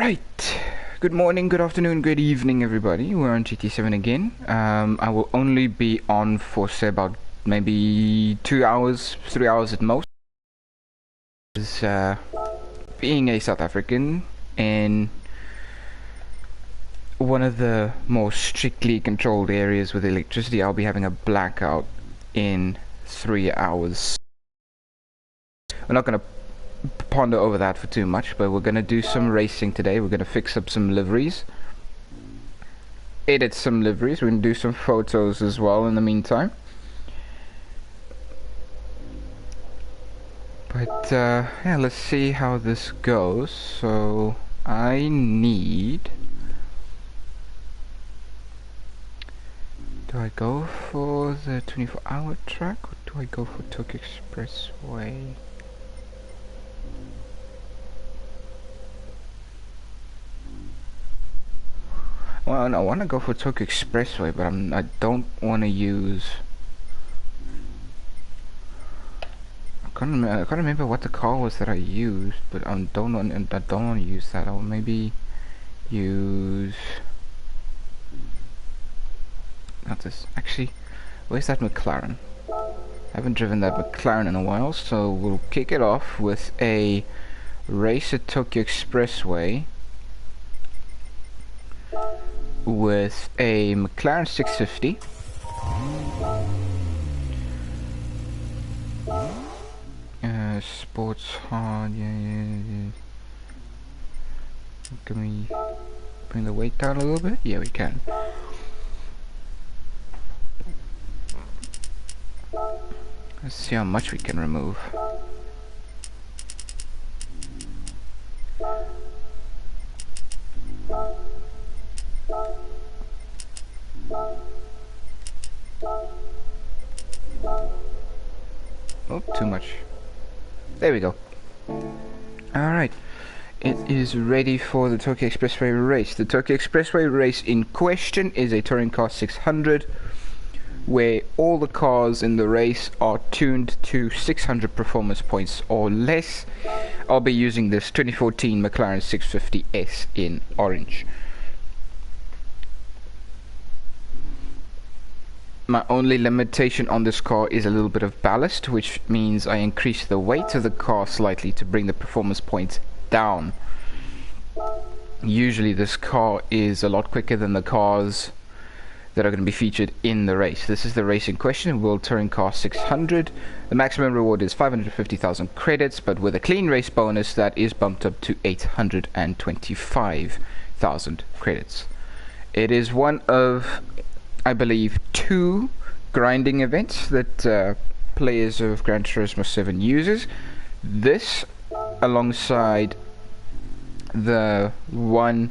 Alright, good morning, good afternoon, good evening everybody. We're on GT7 again. I will only be on for say about maybe 2 hours, 3 hours at most. As, being a South African in one of the more strictly controlled areas with electricity, I'll be having a blackout in 3 hours. We're not going to ponder over that for too much, but we're going to do some racing today. We're going to fix up some liveries, edit some liveries, we're going to do some photos as well in the meantime. But yeah, let's see how this goes. So I need, do I go for the 24-hour track or do I go for Tokyo Expressway? Well, no, I want to go for Tokyo Expressway, but I don't want to use. I can't remember what the car was that I used, but I don't want to use that. I'll maybe use. Not this. Actually, where's that McLaren? I haven't driven that McLaren in a while, so we'll kick it off with a race at Tokyo Expressway with a McLaren 650. Sports hard, yeah. Can we bring the weight down a little bit? Yeah, we can. Let's see how much we can remove. Oh, too much. There we go. Alright. It is ready for the Tokyo Expressway race. The Tokyo Expressway race in question is a touring car 600, where all the cars in the race are tuned to 600 performance points or less. I'll be using this 2014 McLaren 650S in orange. My only limitation on this car is a little bit of ballast, which means I increase the weight of the car slightly to bring the performance points down. Usually this car is a lot quicker than the cars that are going to be featured in the race. This is the race in question, World Touring Car 600. The maximum reward is 550,000 credits, but with a clean race bonus that is bumped up to 825,000 credits. It is one of, I believe, 2 grinding events that players of Gran Turismo 7 uses. This, alongside the one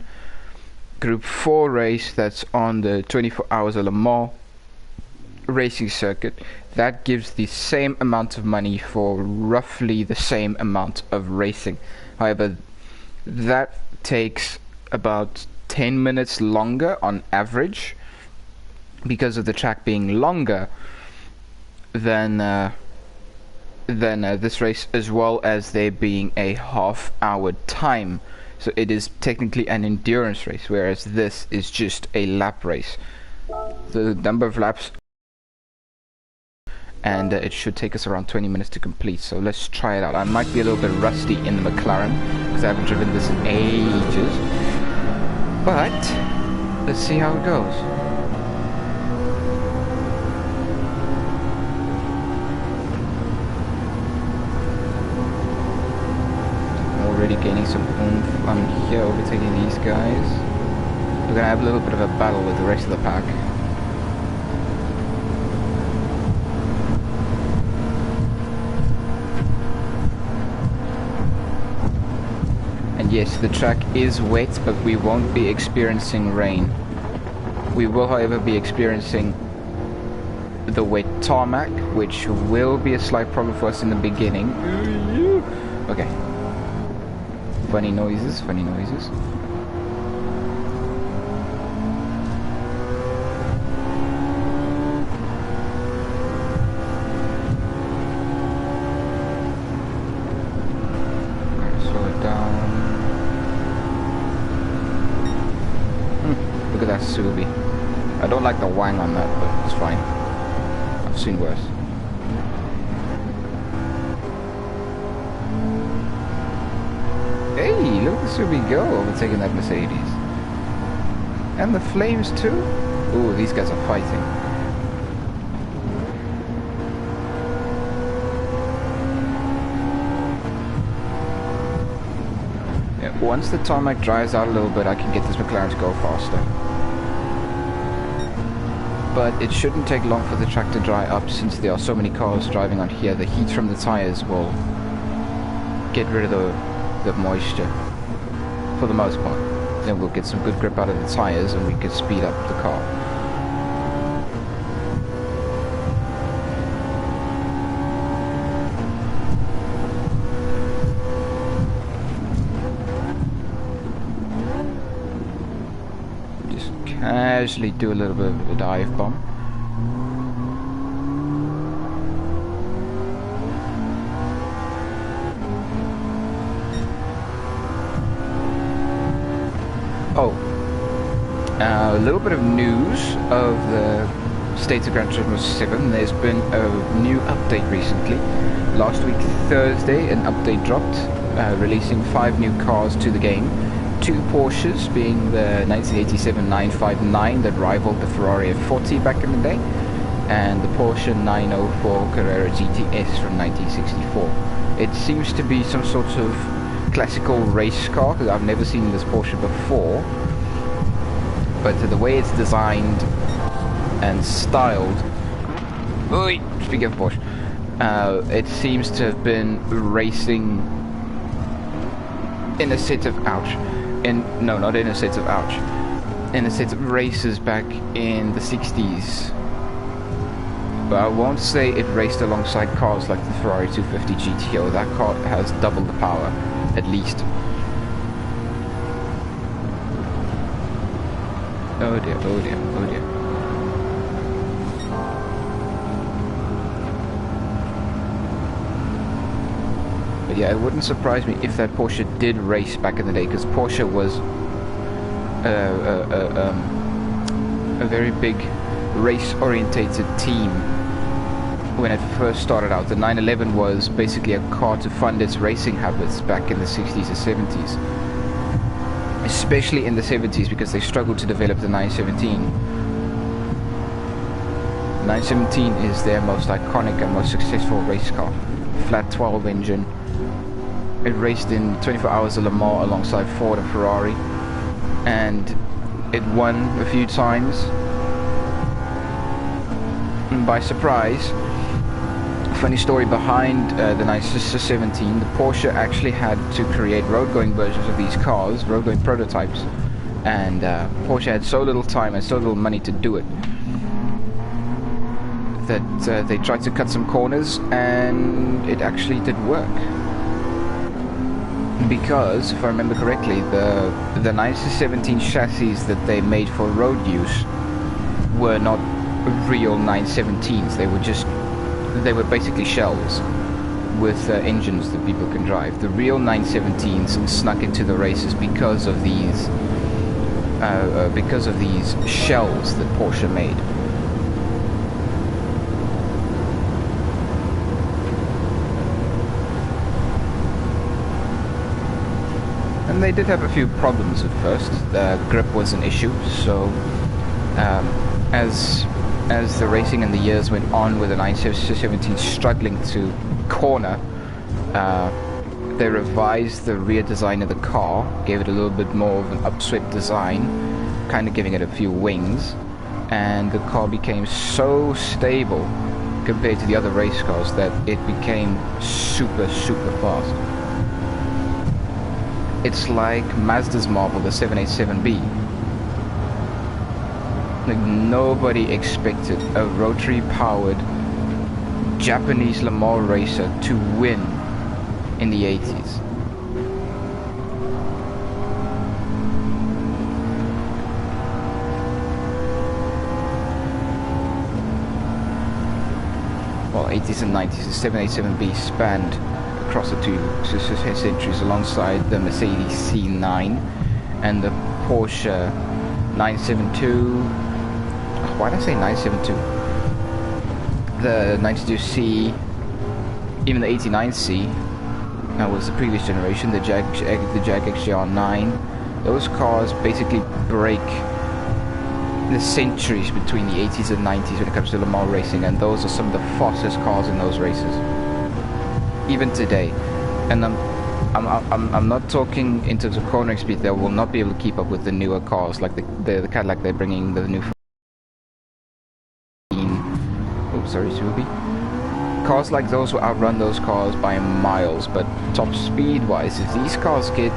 Group 4 race that's on the 24 Hours of Le Mans racing circuit, that gives the same amount of money for roughly the same amount of racing. However, that takes about 10 minutes longer on average, because of the track being longer than this race, as well as there being a half-hour time. So it is technically an endurance race, whereas this is just a lap race. The number of laps, and it should take us around 20 minutes to complete. So let's try it out. I might be a little bit rusty in the McLaren because I haven't driven this in ages, but let's see how it goes. Already gaining some oomph. I'm here overtaking these guys. We're gonna have a little bit of a battle with the rest of the pack. And yes, the track is wet, but we won't be experiencing rain. We will, however, be experiencing the wet tarmac, which will be a slight problem for us in the beginning. Okay. Funny noises, funny noises. Slow it down. Look at that Subi. I don't like the wang on that, but it's fine. I've seen worse. Hey, look at the Subi go, overtaking that Mercedes. And the flames too. Ooh, these guys are fighting. Yeah, once the tarmac dries out a little bit, I can get this McLaren to go faster. But it shouldn't take long for the track to dry up, since there are so many cars driving on here. The heat from the tires will get rid of the moisture, for the most part. Then we'll get some good grip out of the tires and we can speed up the car. Just casually do a little bit of a dive bomb. Oh, a little bit of news of the state of Gran Turismo 7. There's been a new update recently. Last week, Thursday, an update dropped, releasing 5 new cars to the game. 2 Porsches, being the 1987 959 that rivaled the Ferrari F40 back in the day, and the Porsche 904 Carrera GTS from 1964. It seems to be some sort of classical race car, because I've never seen this Porsche before, but the way it's designed and styled, speaking of Porsche, it seems to have been racing in a set of not in a set of in a set of races back in the 60s. But I won't say it raced alongside cars like the Ferrari 250 GTO. That car has double the power, at least. Oh dear, oh dear, oh dear. But yeah, it wouldn't surprise me if that Porsche did race back in the day, because Porsche was a very big race-orientated team when it first started out. The 911 was basically a car to fund its racing habits back in the 60s and 70s. Especially in the 70s, because they struggled to develop the 917. 917 is their most iconic and most successful race car. Flat 12 engine. It raced in 24 Hours of Le Mans alongside Ford and Ferrari, and it won a few times. And by surprise, funny story behind the 917, the Porsche actually had to create road-going versions of these cars, road-going prototypes, and Porsche had so little time and so little money to do it that they tried to cut some corners, and it actually did work. Because, if I remember correctly, the 917 chassis that they made for road use were not real 917s. They were basically shells with engines that people can drive. The real 917s snuck into the races because of these shells that Porsche made. And they did have a few problems at first. The grip was an issue, so as the racing and the years went on with the 917 struggling to corner, they revised the rear design of the car, gave it a little bit more of an upswept design, kind of giving it a few wings, and the car became so stable compared to the other race cars that it became super fast. It's like Mazda's Marvel, the 787B. Like, nobody expected a rotary-powered Japanese Le Mans racer to win in the 80s. Well, 80s and 90s, the 787B spanned across the two centuries alongside the Mercedes C9 and the Porsche 972. Why did I say 972? The 92C, even the 89C. That was the previous generation. The Jag XJR9. Those cars basically break the centuries between the 80s and 90s when it comes to Le Mans racing, and those are some of the fastest cars in those races, even today. And I'm not talking in terms of cornering speed. They will not be able to keep up with the newer cars, like the Cadillac. They're bringing the new. Oh, sorry, Subi. Cars like those will outrun those cars by miles. But top speed-wise, if these cars get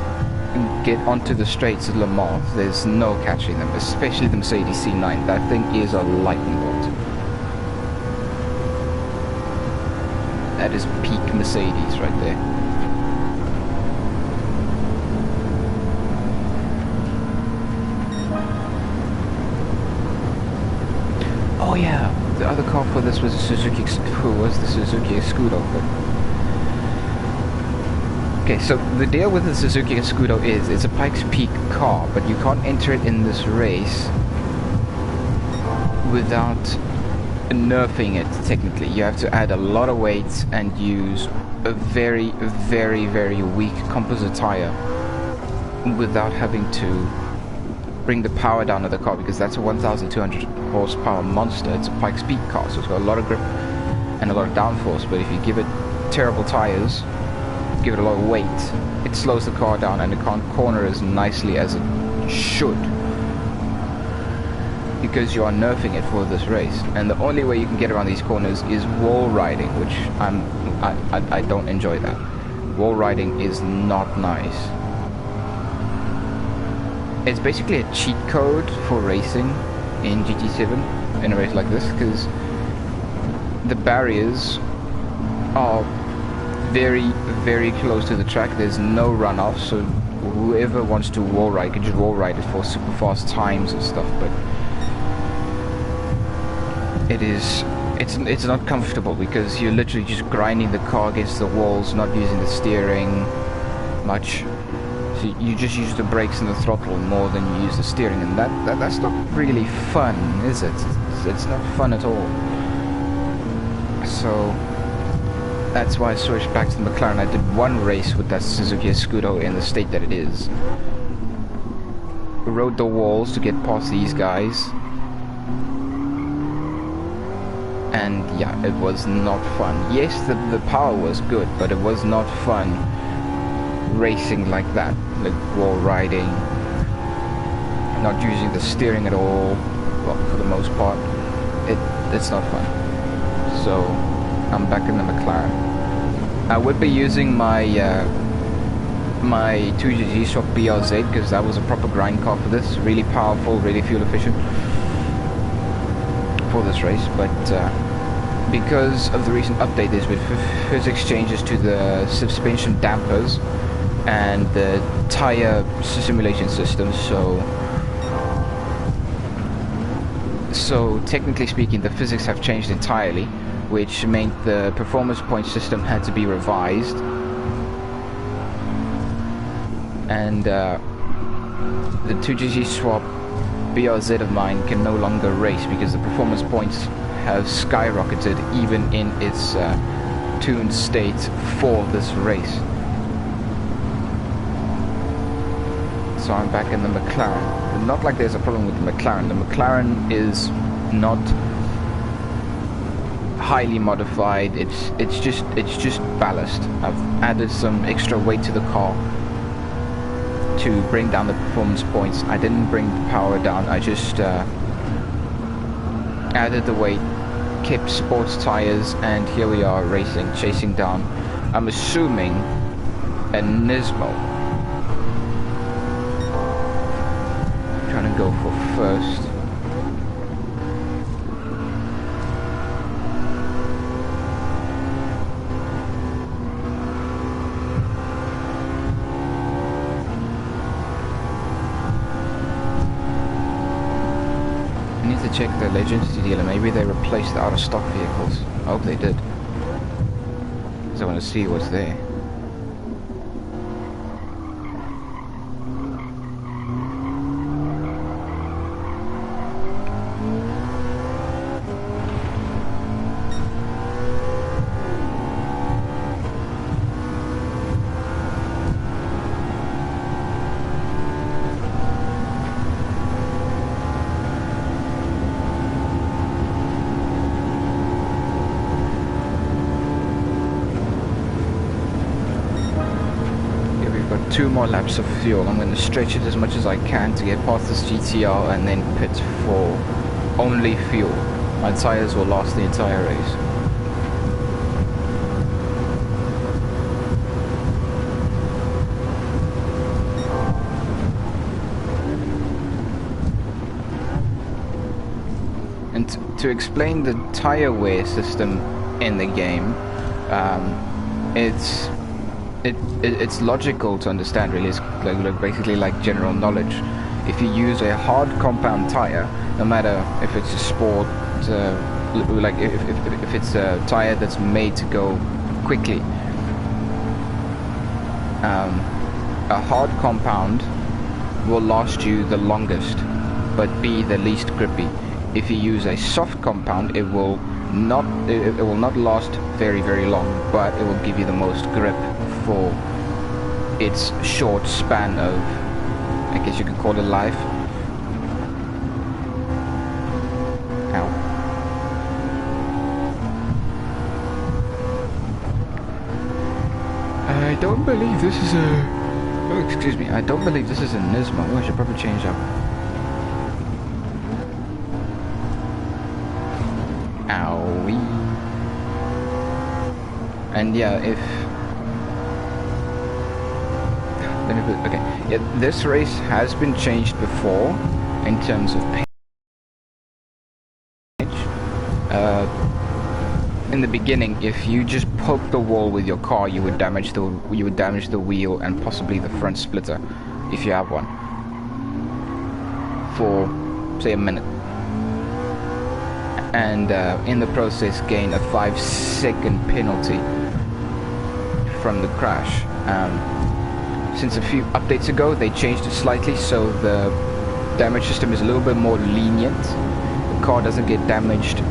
onto the straights of Le Mans, there's no catching them, especially the Mercedes C9. That thing is a lightning bolt. That is peak Mercedes right there. Oh yeah, the other car for this was a Suzuki. Who was the Suzuki Scudo? Okay, so the deal with the Suzuki Scudo is it's a Pikes Peak car, but you can't enter it in this race without nerfing it. Technically, you have to add a lot of weight and use a very, very, very weak composite tire without having to bring the power down of the car, because that's a 1,200 horsepower monster. It's a Pikes Peak car, so it's got a lot of grip and a lot of downforce. But if you give it terrible tires, give it a lot of weight, it slows the car down and it can't corner as nicely as it should, because you are nerfing it for this race. And the only way you can get around these corners is wall riding, which I don't enjoy that. Wall riding is not nice. It's basically a cheat code for racing in GT7 in a race like this, because the barriers are very, very close to the track. There's no runoff, so whoever wants to wall ride can just wall ride it for super fast times and stuff. But it's not comfortable, because you're literally just grinding the car against the walls, not using the steering much. So you just use the brakes and the throttle more than you use the steering, and that's not really fun, is it? It's not fun at all. So that's why I switched back to the McLaren. I did one race with that Suzuki Scudo in the state that it is. Rode the walls to get past these guys, and yeah, it was not fun. Yes, the power was good, but it was not fun racing like that, like wall riding, not using the steering at all. Well, for the most part, it's not fun. So I'm back in the McLaren. I would be using my my 2GG Swap BRZ, because that was a proper grind car for this. Really powerful, really fuel efficient for this race. But because of the recent update, there's been physics changes to the suspension dampers and the tire simulation system, so technically speaking the physics have changed entirely, which meant the performance point system had to be revised, and the 2GG Swap BRZ of mine can no longer race because the performance points have skyrocketed even in its tuned state for this race. So I'm back in the McLaren. Not like there's a problem with the McLaren. The McLaren is not highly modified. It's just ballast. I've added some extra weight to the car to bring down the performance points. I didn't bring the power down. I just added the weight, kept sports tires, and here we are racing, chasing down, I'm assuming, a Nismo. Trying to go for first. I need to check the Legends dealer. Maybe they replaced the out-of-stock vehicles. I hope they did, because I want to see what's there. 2 more laps of fuel. I'm going to stretch it as much as I can to get past this GTR and then pit for only fuel. My tires will last the entire race. And to explain the tire wear system in the game, it's logical to understand. Really, it's basically like general knowledge. If you use a hard compound tire, no matter if it's a sport, like if it's a tire that's made to go quickly, a hard compound will last you the longest, but be the least grippy. If you use a soft compound, it will not last very long, but it will give you the most grip for its short span of, I guess you could call it, life. Ow. I don't believe this is a... Oh, excuse me. I don't believe this is a Nismo. Oh, I should probably change up. Owie. And yeah, if... Let me put... Okay. Yeah, this race has been changed before in terms of paint. In the beginning, if you just poke the wall with your car, you would damage the wheel and possibly the front splitter, if you have one, for say a minute, and in the process gain a 5-second penalty from the crash. Since a few updates ago, they changed it slightly, so the damage system is a little bit more lenient. The car doesn't get damaged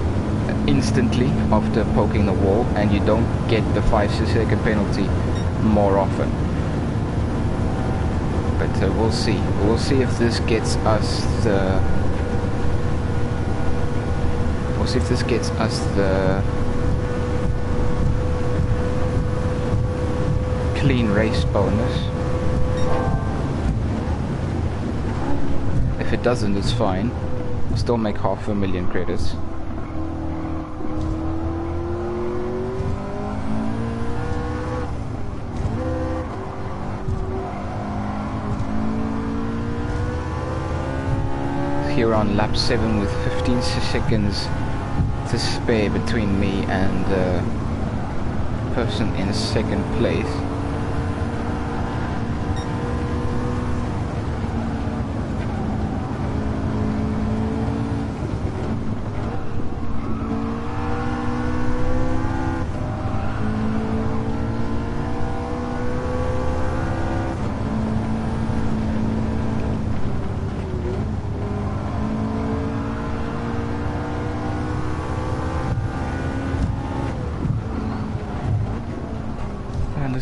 instantly after poking the wall, and you don't get the 5-second penalty more often. But we'll see. We'll see if this gets us the... We'll see if this gets us the clean race bonus. If it doesn't, it's fine. I'll still make 500,000 credits. Here on lap 7 with 15 seconds to spare between me and the person in second place.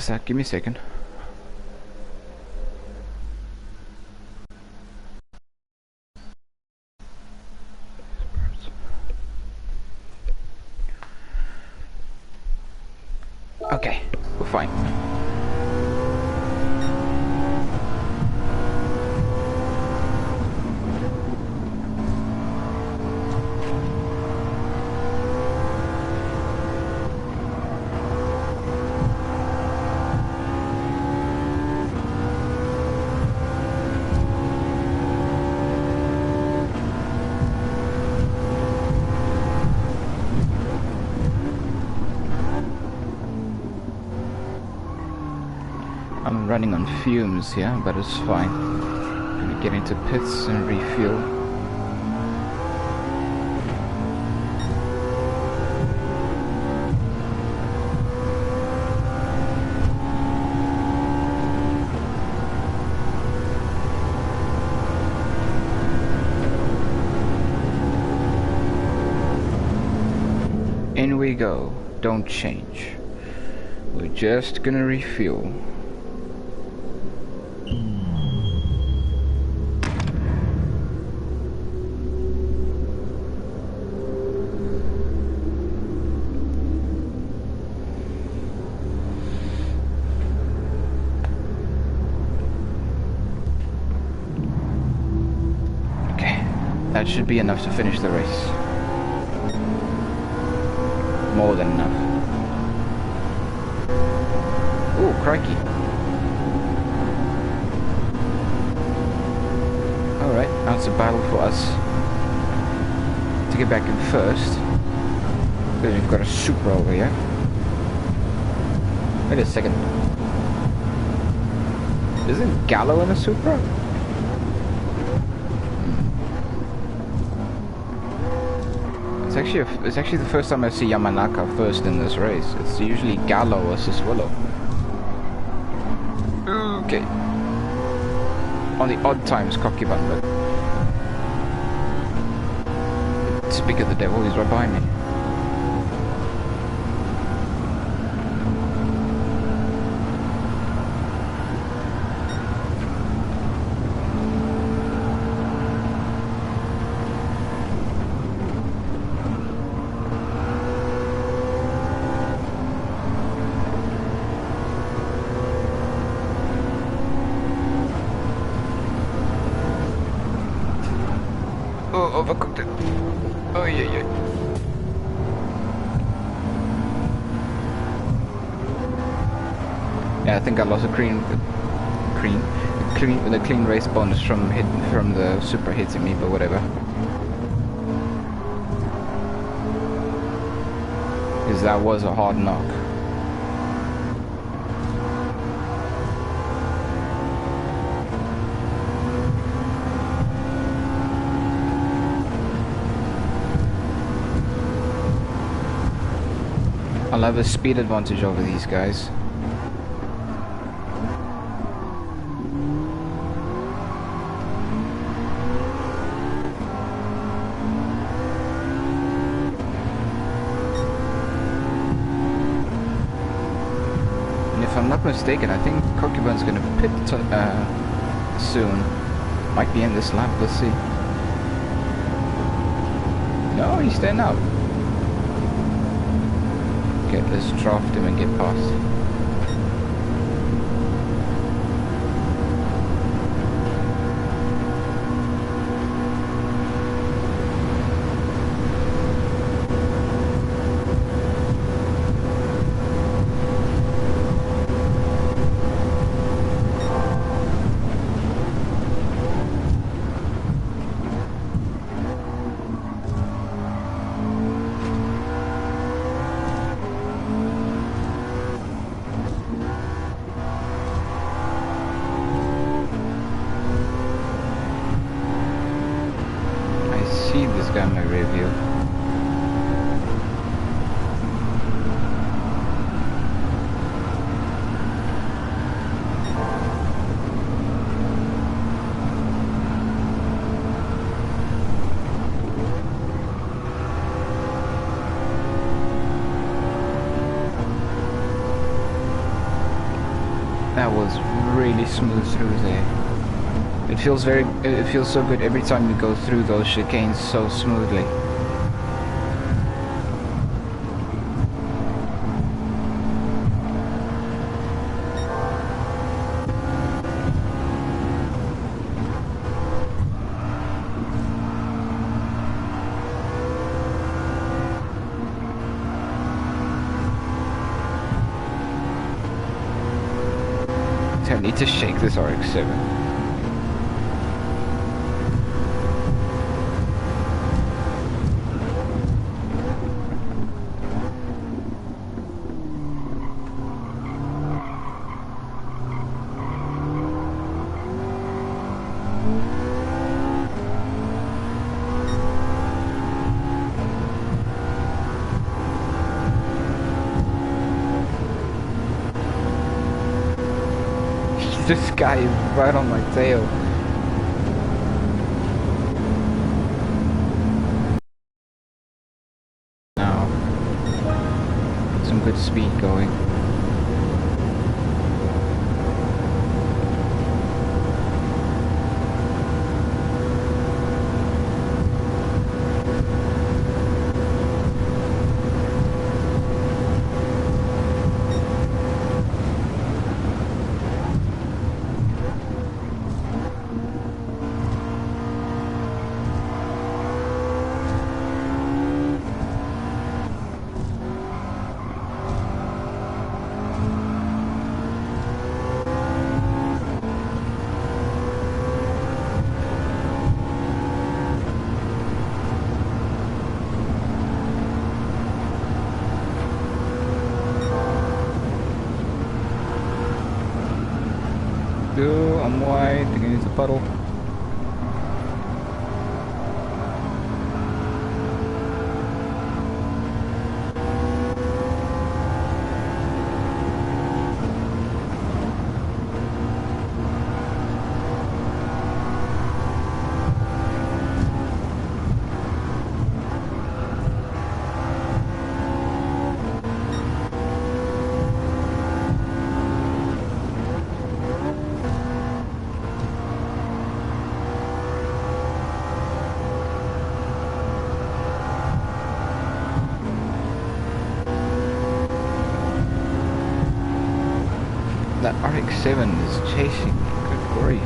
That. Give me a second. Okay, we're fine. I'm running on fumes here, but it's fine. Gonna get into pits and refuel. In we go. Don't change. We're just gonna refuel. That should be enough to finish the race. More than enough. Oh, crikey. Alright, now it's a battle for us to get back in first. Because we've got a Supra over here. Wait a second. Isn't Gallo in a Supra? It's actually the first time I see Yamanaka first in this race. It's usually Gallo or Siswillow. Okay. On the odd times, Kokiban, but... Speak of the devil, he's right behind me. Oh, overcooked it. Oh, yeah. Yeah, I think I lost a the clean race bonus from the Supra hitting me, but whatever. Because that was a hard knock. I'll have a speed advantage over these guys. And if I'm not mistaken, I think Kokuban's gonna pit soon. Might be in this lap, let's see. No, he's staying out. Okay, let's draft him and get past. This guy in my rear view. That was really smooth through there. It feels so good every time you go through those chicanes so smoothly. I need to shake this RX-7. This guy is right on my tail. Now, some good speed going. RX-7 is chasing me. Good grief.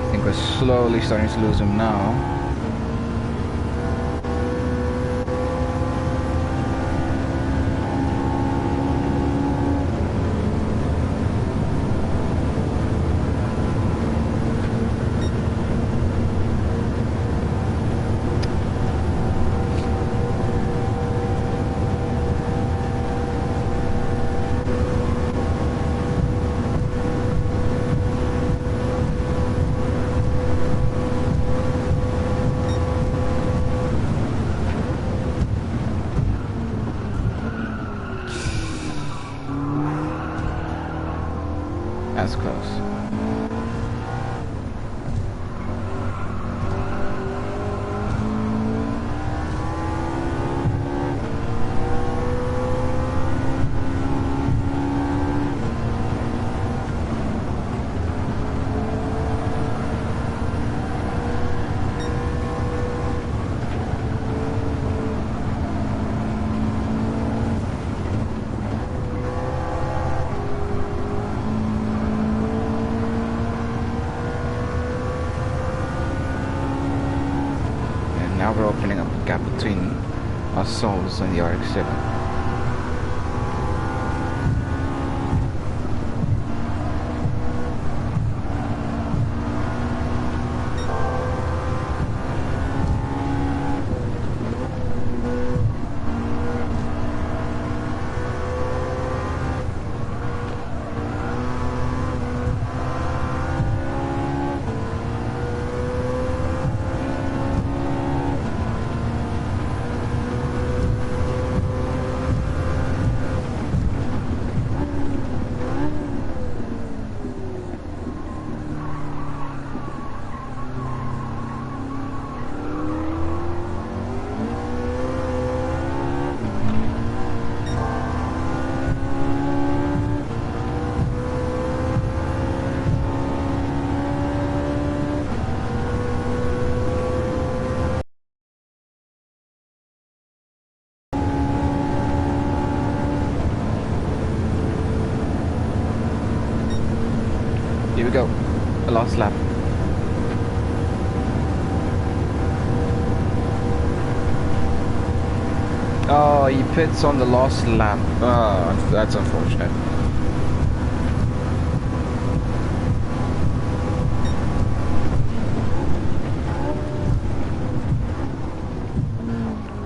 I think we're slowly starting to lose him now. That's close. Now we're opening up a gap between ourselves and the RX-7. Here we go. The last lap. Oh, he pits on the last lap. Oh, that's unfortunate.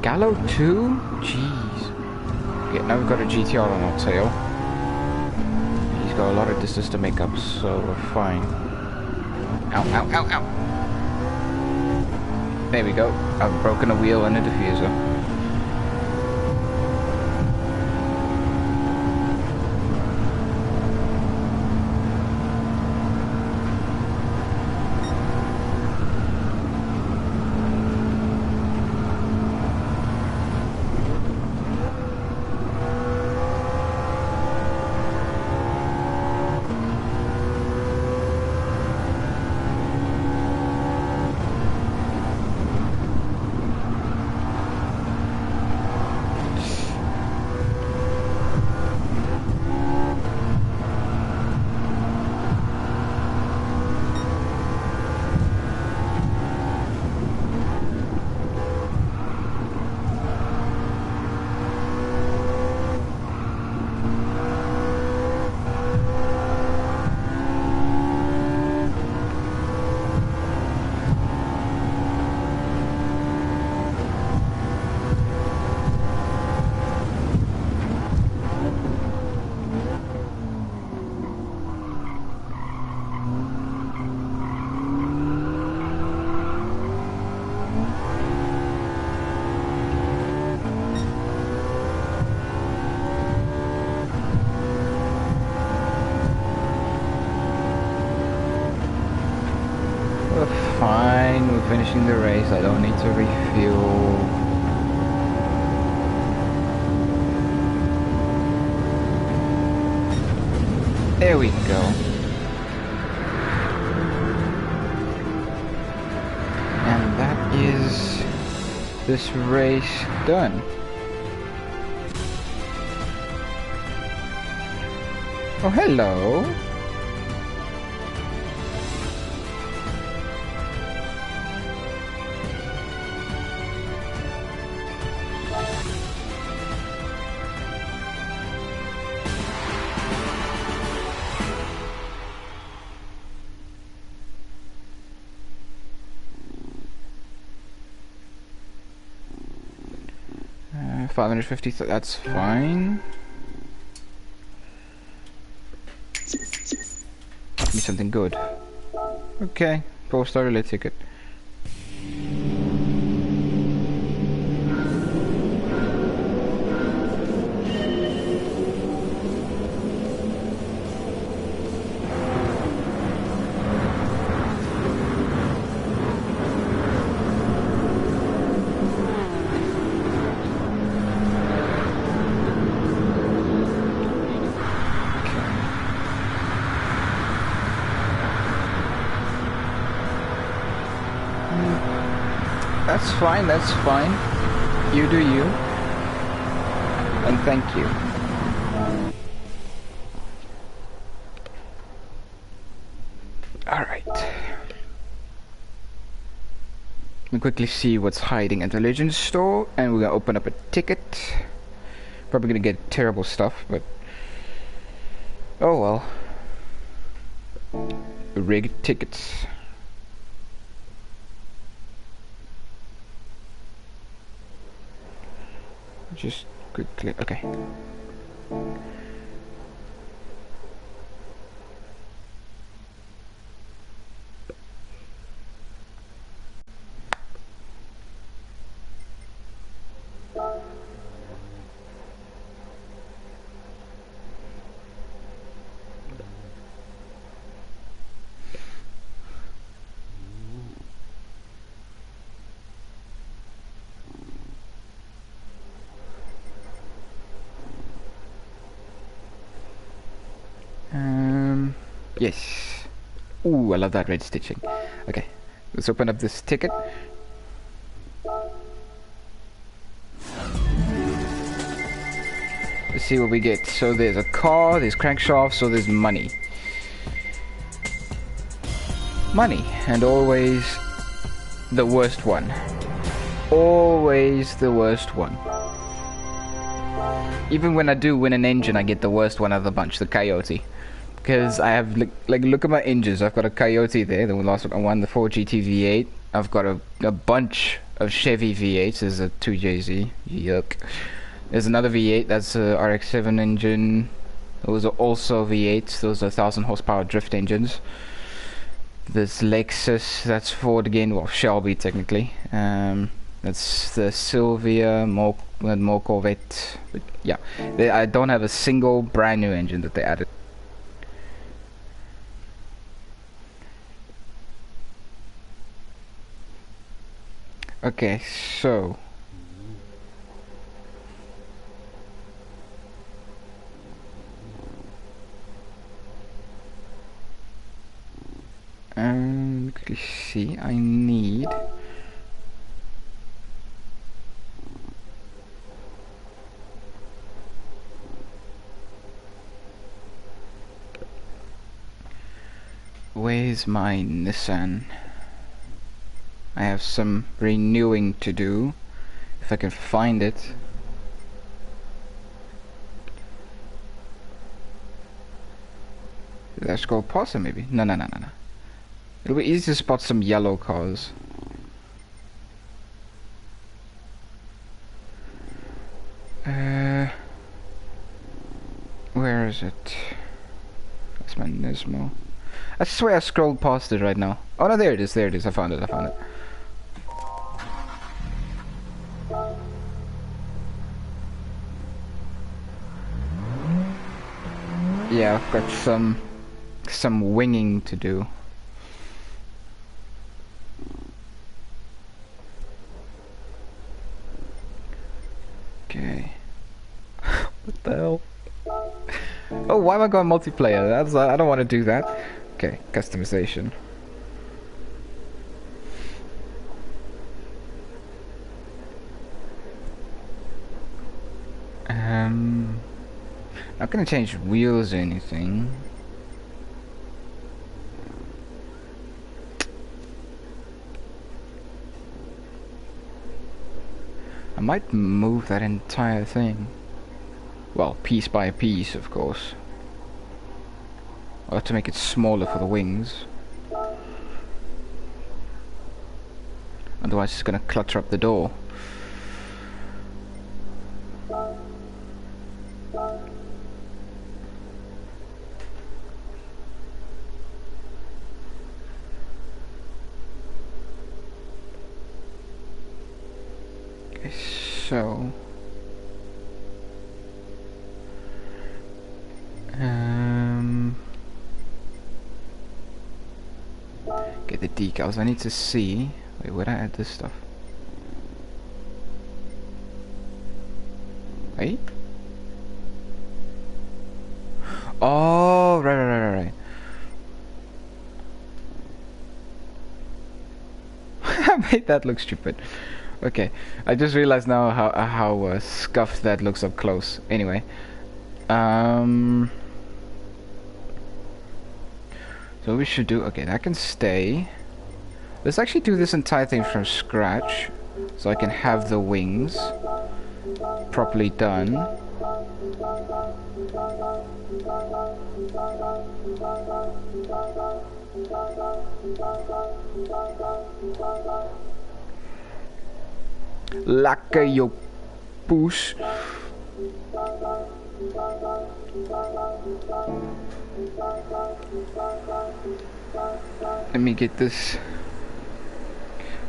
Gallo 2? Jeez. Okay, now we've got a GTR on our tail. He's got a lot of distance to make up, so we're fine. Ow, ow, ow, ow! There we go. I've broken a wheel and a diffuser. Fine, we're finishing the race. I don't need to refuel. There we go. And that is this race done. Oh, hello. $550, that's fine. Give me something good. Okay, 4-star relay ticket. That's fine, that's fine. You do you. And thank you. Alright. Let me quickly see what's hiding at the Legends store, and we're gonna open up a ticket. Probably gonna get terrible stuff, but oh well. Rigged tickets. Just quickly, okay. Yes. Ooh, I love that red stitching. Okay, let's open up this ticket. Let's see what we get. So there's a car, there's crankshaft, so there's money. Money, and always the worst one. Always the worst one. Even when I do win an engine, I get the worst one of the bunch, the Coyote. Because I have, like, look at my engines. I've got a Coyote there, the last one I won, the 4GT V8. I've got a bunch of Chevy V8s. There's a 2JZ, yuck. There's another V8, that's a RX-7 engine. Those are also V8s, those are 1000 horsepower drift engines. This Lexus, that's Ford again, well, Shelby technically. That's the Sylvia, more Corvette. But yeah, I don't have a single brand new engine that they added. Okay, so quickly see, I need where's my Nissan? I have some renewing to do, if I can find it. Did I scroll past it maybe? No. It'll be easy to spot some yellow cars. Where is it? That's my Nismo. I swear I scrolled past it right now. Oh no, there it is, I found it. Yeah, I've got some winging to do. Okay. What the hell? Oh, why am I going multiplayer? That's I don't want to do that. Okay, customization. Not gonna change wheels or anything. I might move that entire thing. Well, piece by piece, of course. I'll have to make it smaller for the wings. Otherwise it's gonna clutter up the door. Okay, so... Get the decals. I need to see... Wait, where'd I add this stuff? Wait? Oh, right. I made that look stupid. Okay, I just realized now how scuffed that looks up close. Anyway, so we should do. Okay, that can stay. Let's actually do this entire thing from scratch, so I can have the wings properly done. Lekker jou poes. Let me get this.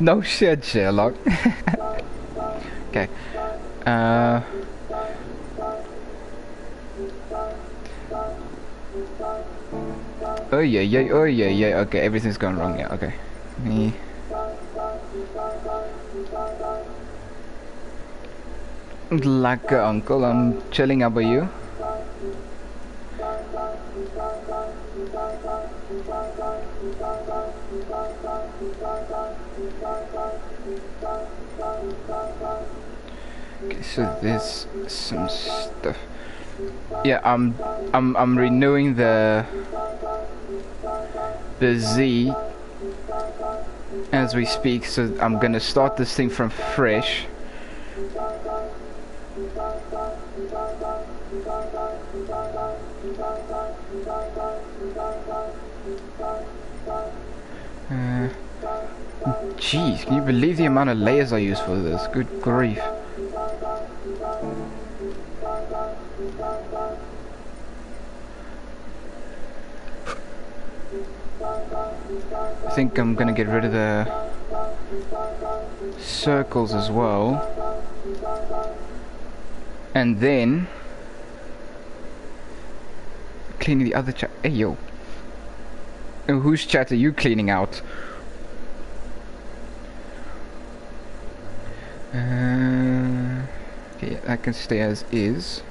No shit, Sherlock. Okay. Oh yeah. Okay, everything's gone wrong. Yeah. Okay. Me. Lekker, uncle. I'm chilling. How about you? Okay, so there's some stuff. Yeah, I'm renewing the Z as we speak, so I'm gonna start this thing from fresh. Jeez, can you believe the amount of layers I use for this? Good grief. I think I'm gonna get rid of the circles as well. And then cleaning the other chat. Hey yo. Oh, whose chat are you cleaning out? Okay, that can stay as is.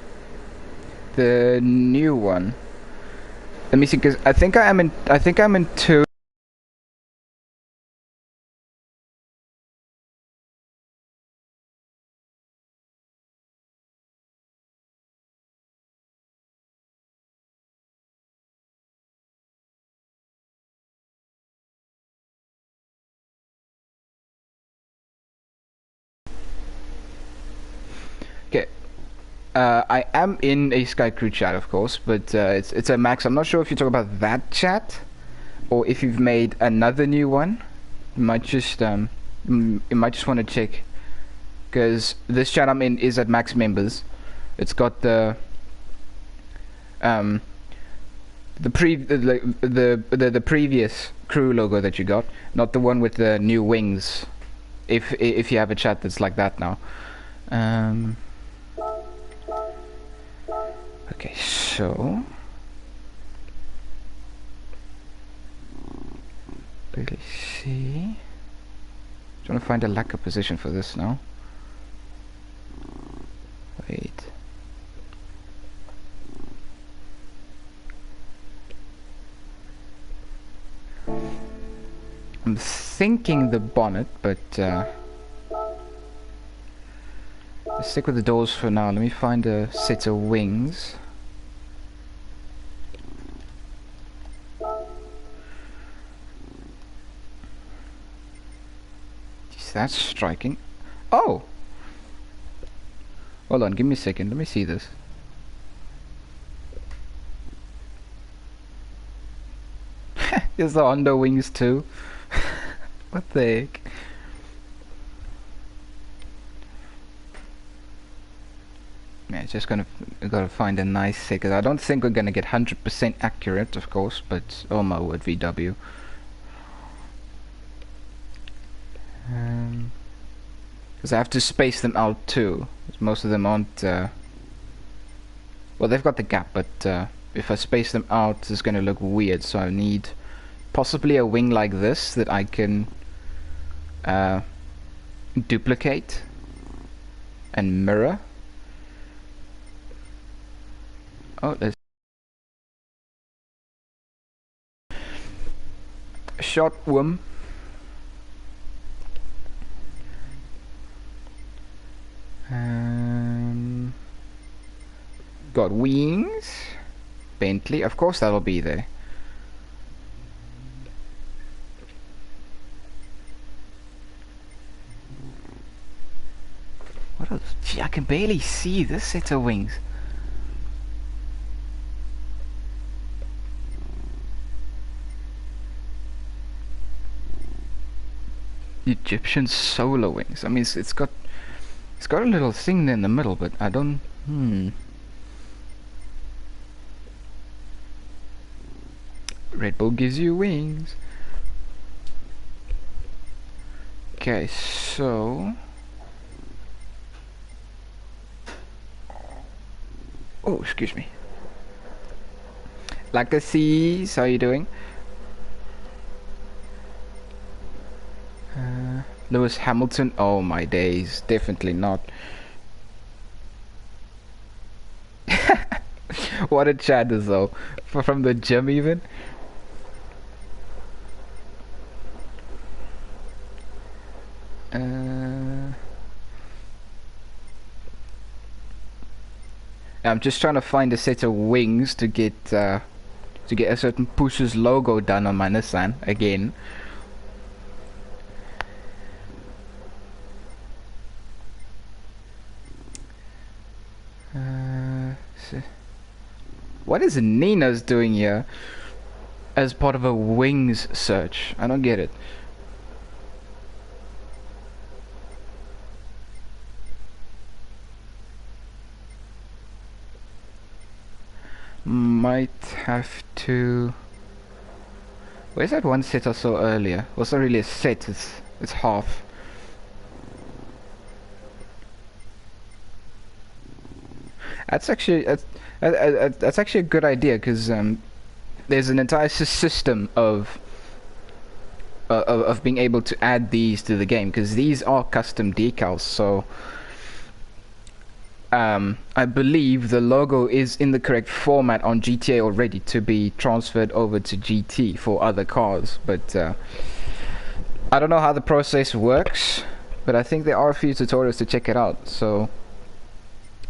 The new one. Let me see, because I think I'm in two. Okay. I am in a Sky Crew chat, of course, but it's a max. I'm not sure if you talk about that chat, or if you've made another new one. You might just want to check, because this chat I'm in is at max members. It's got the previous crew logo that you got, not the one with the new wings. If you have a chat that's like that now. Okay, so really see. Trying to find a lacquer position for this now. Wait. I'm thinking the bonnet, but let's stick with the doors for now. Let me find a set of wings. Jeez, that's striking. Oh! Hold on, give me a second. Let me see this. There's the under wings too. What the heck? Yeah, just gotta find a nice set, because I don't think we're gonna get 100% accurate, of course, but oh my word, VW. Because I have to space them out too. Most of them aren't. Well, they've got the gap, but if I space them out, it's gonna look weird. So I need possibly a wing like this that I can duplicate and mirror. Oh, there's shot worm. Got wings. Bentley, of course that'll be there. What else? Gee, I can barely see this set of wings. Egyptian solar wings. I mean, it's got a little thing there in the middle, but I don't. Red Bull gives you wings. Okay, so. Oh, excuse me. Legacies, how you doing? Lewis Hamilton, oh my days, definitely not. What a chat is though, from the gym even. I'm just trying to find a set of wings to get a certain Push's logo done on my Nissan again. What is Nina's doing here as part of a wings search? I don't get it. Might have to. Where's that one set I saw earlier? Well, it's not really a set. It's half. That's actually that's actually a good idea, because there's an entire system of being able to add these to the game, because these are custom decals. So I believe the logo is in the correct format on GTA already to be transferred over to GT for other cars, but I don't know how the process works, but I think there are a few tutorials to check it out. So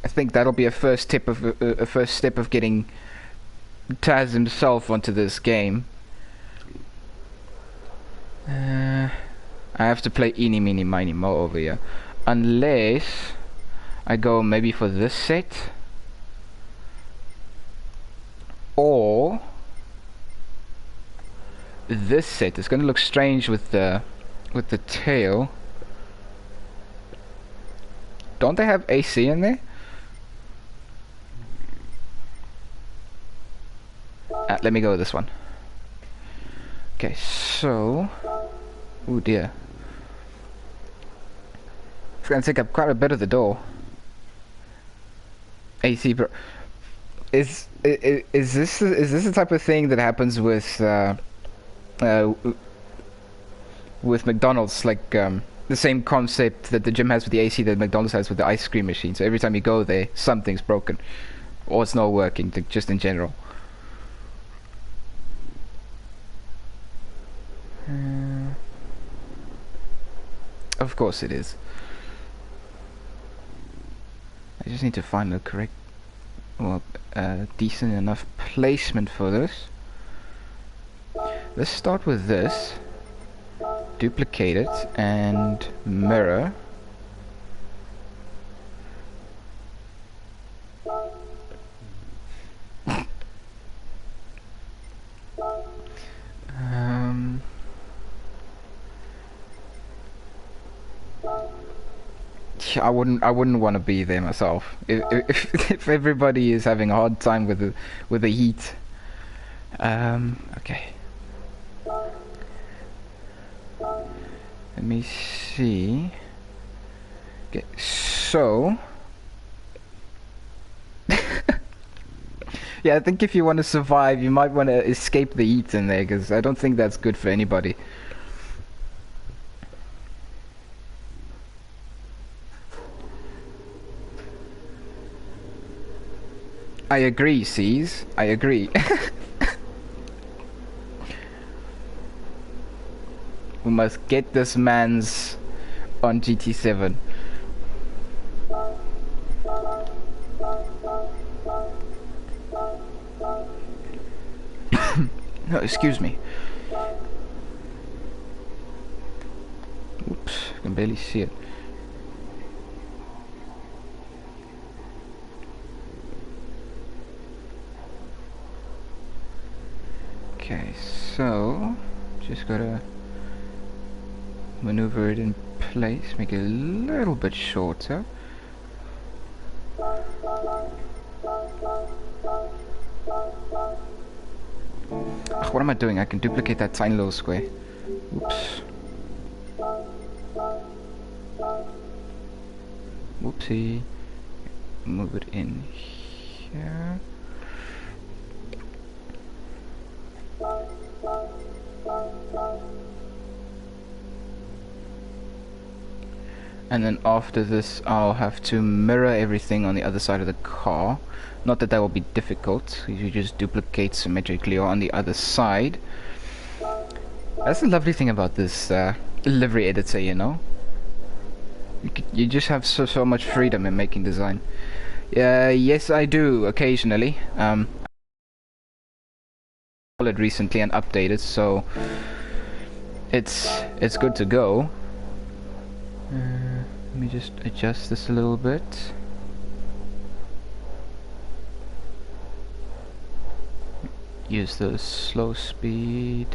I think that'll be a first step of getting Taz himself onto this game. I have to play eeny meeny miny mo over here, unless I go maybe for this set, or this set. It's gonna look strange with the tail. Don't they have AC in there? Let me go with this one. Okay, so, oh dear, it's gonna take up quite a bit of the door. AC, bro. Is this the type of thing that happens with McDonald's, like the same concept that the gym has with the AC that McDonald's has with the ice cream machine? So every time you go there, something's broken, or it's not working, just in general. Of course it is. I just need to find the correct, well, decent enough placement for this. Let's start with this. Duplicate it and mirror. I wouldn't want to be there myself. If everybody is having a hard time with the heat. Okay. Let me see. Okay, so yeah, I think if you want to survive, you might want to escape the heat in there, because I don't think that's good for anybody. I agree, C's. I agree. We must get this man's on GT7. No, excuse me. Oops, I can barely see it. Okay, so just gotta maneuver it in place, make it a little bit shorter. Ugh, what am I doing? I can duplicate that tiny little square. Oops. Whoopsie. Move it in here. And then after this, I'll have to mirror everything on the other side of the car. Not that will be difficult. You just duplicate symmetrically on the other side. That's the lovely thing about this livery editor, you know. You just have so much freedom in making design. Yes, I do occasionally. I it recently and updated, so it's good to go. Let me just adjust this a little bit. Use the slow speed.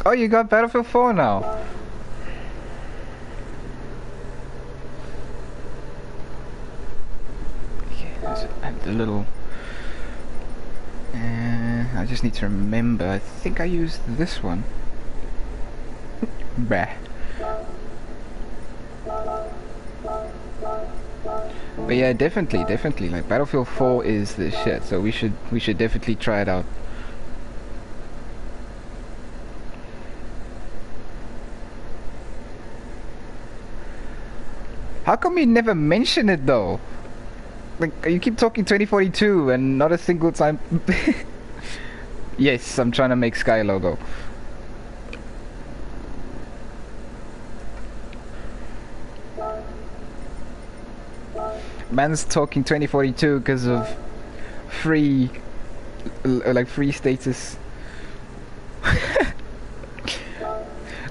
Oh, you got Battlefield 4 now. Okay, let's add the little... I just need to remember. I think I used this one. Bah. But yeah, definitely. Like Battlefield 4 is the shit. So we should definitely try it out. How come you never mention it though? Like, you keep talking 2042 and not a single time. Yes, I'm trying to make Sky logo. Man's talking 2042 because of free, like free status.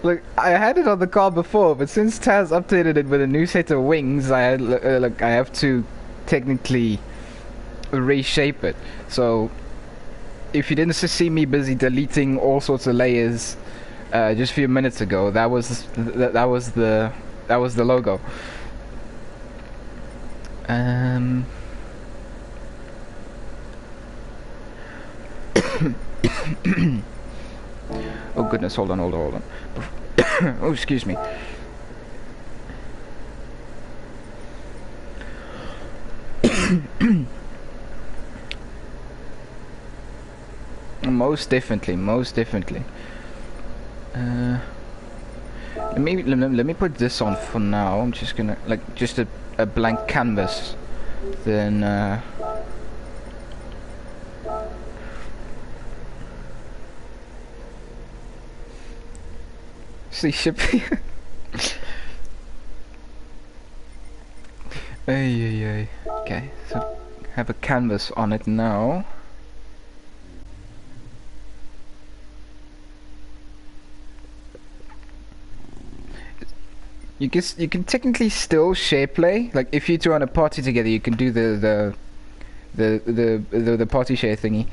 Look, I had it on the car before, but since Taz updated it with a new set of wings, I have to technically reshape it. So if you didn't see me busy deleting all sorts of layers just a few minutes ago, that was the logo. Oh goodness, hold on. Oh, excuse me. Most definitely. Let me put this on for now. I'm just gonna just a blank canvas. Then See shipping. Ay, ay, ay. Okay, so have a canvas on it now. You can technically still share play. Like if you two are on a party together, you can do the party share thingy.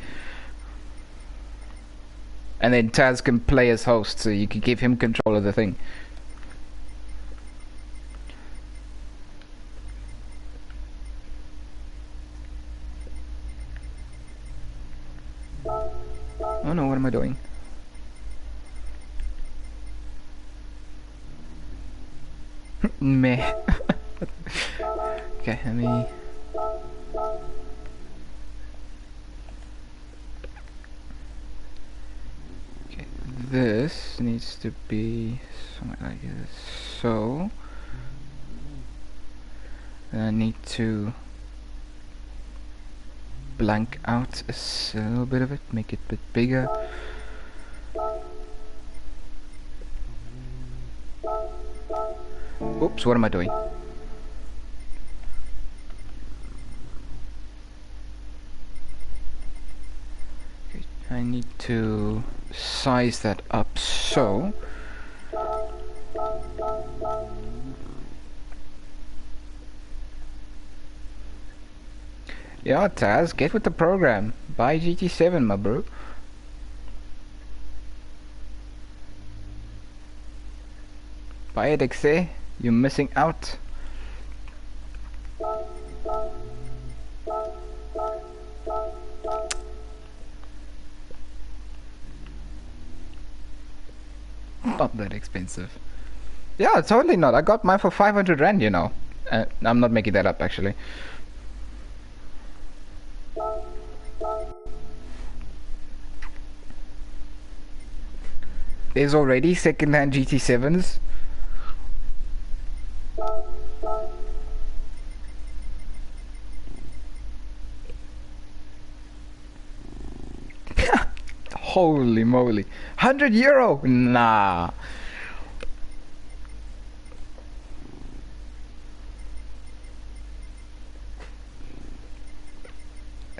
And then Taz can play as host, so you can give him control of the thing. Oh no, what am I doing? Meh. Okay, let me... Okay, this needs to be something like this. So... Then I need to blank out a little bit of it, make it a bit bigger. Oops, what am I doing? Okay, I need to size that up so. Yeah, Taz, get with the program. Buy GT7, my bro. Buy it, XA. You're missing out. Not that expensive. Yeah, totally not. I got mine for 500 Rand, you know. I'm not making that up, actually. There's already second-hand GT7s. Holy moly. €100? Nah.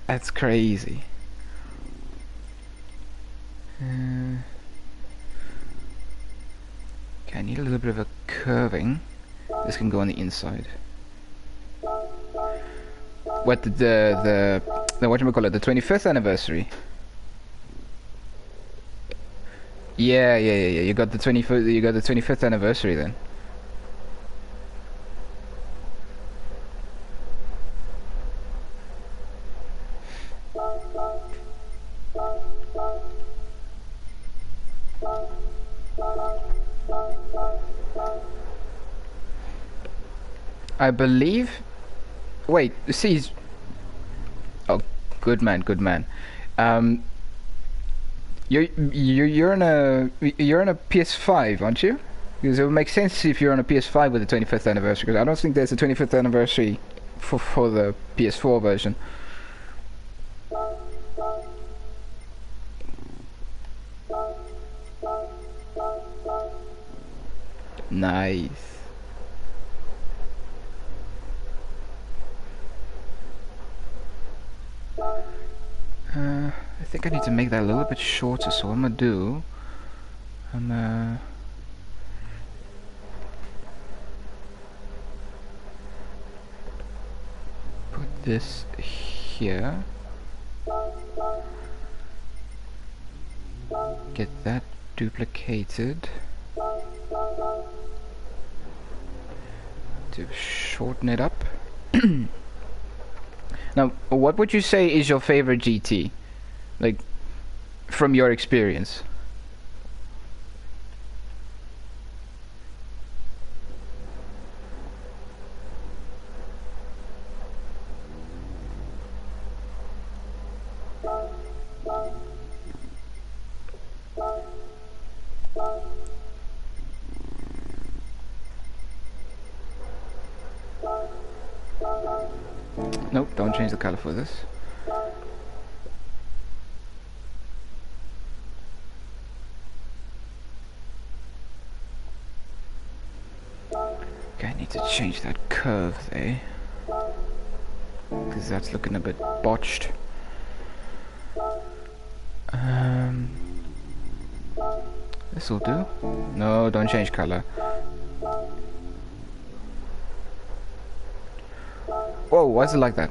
That's crazy. Okay, I need a little bit of a curving. This can go on the inside. What the whatchamacallit, the 25th anniversary? Yeah. You got the 25th anniversary then. I believe. Wait, see. Oh, good man, good man. You're in a PS5, aren't you? Because it would make sense if you're on a PS5 with the 25th anniversary. Because I don't think there's a 25th anniversary for the PS4 version. Nice. I think I need to make that a little bit shorter, so what I'm gonna do, put this here, get that duplicated, to shorten it up. Now, what would you say is your favorite GT? Like, from your experience? Nope, don't change the color for this. to change that curve there, because that's looking a bit botched. This'll do. No, don't change color. Whoa, why is it like that?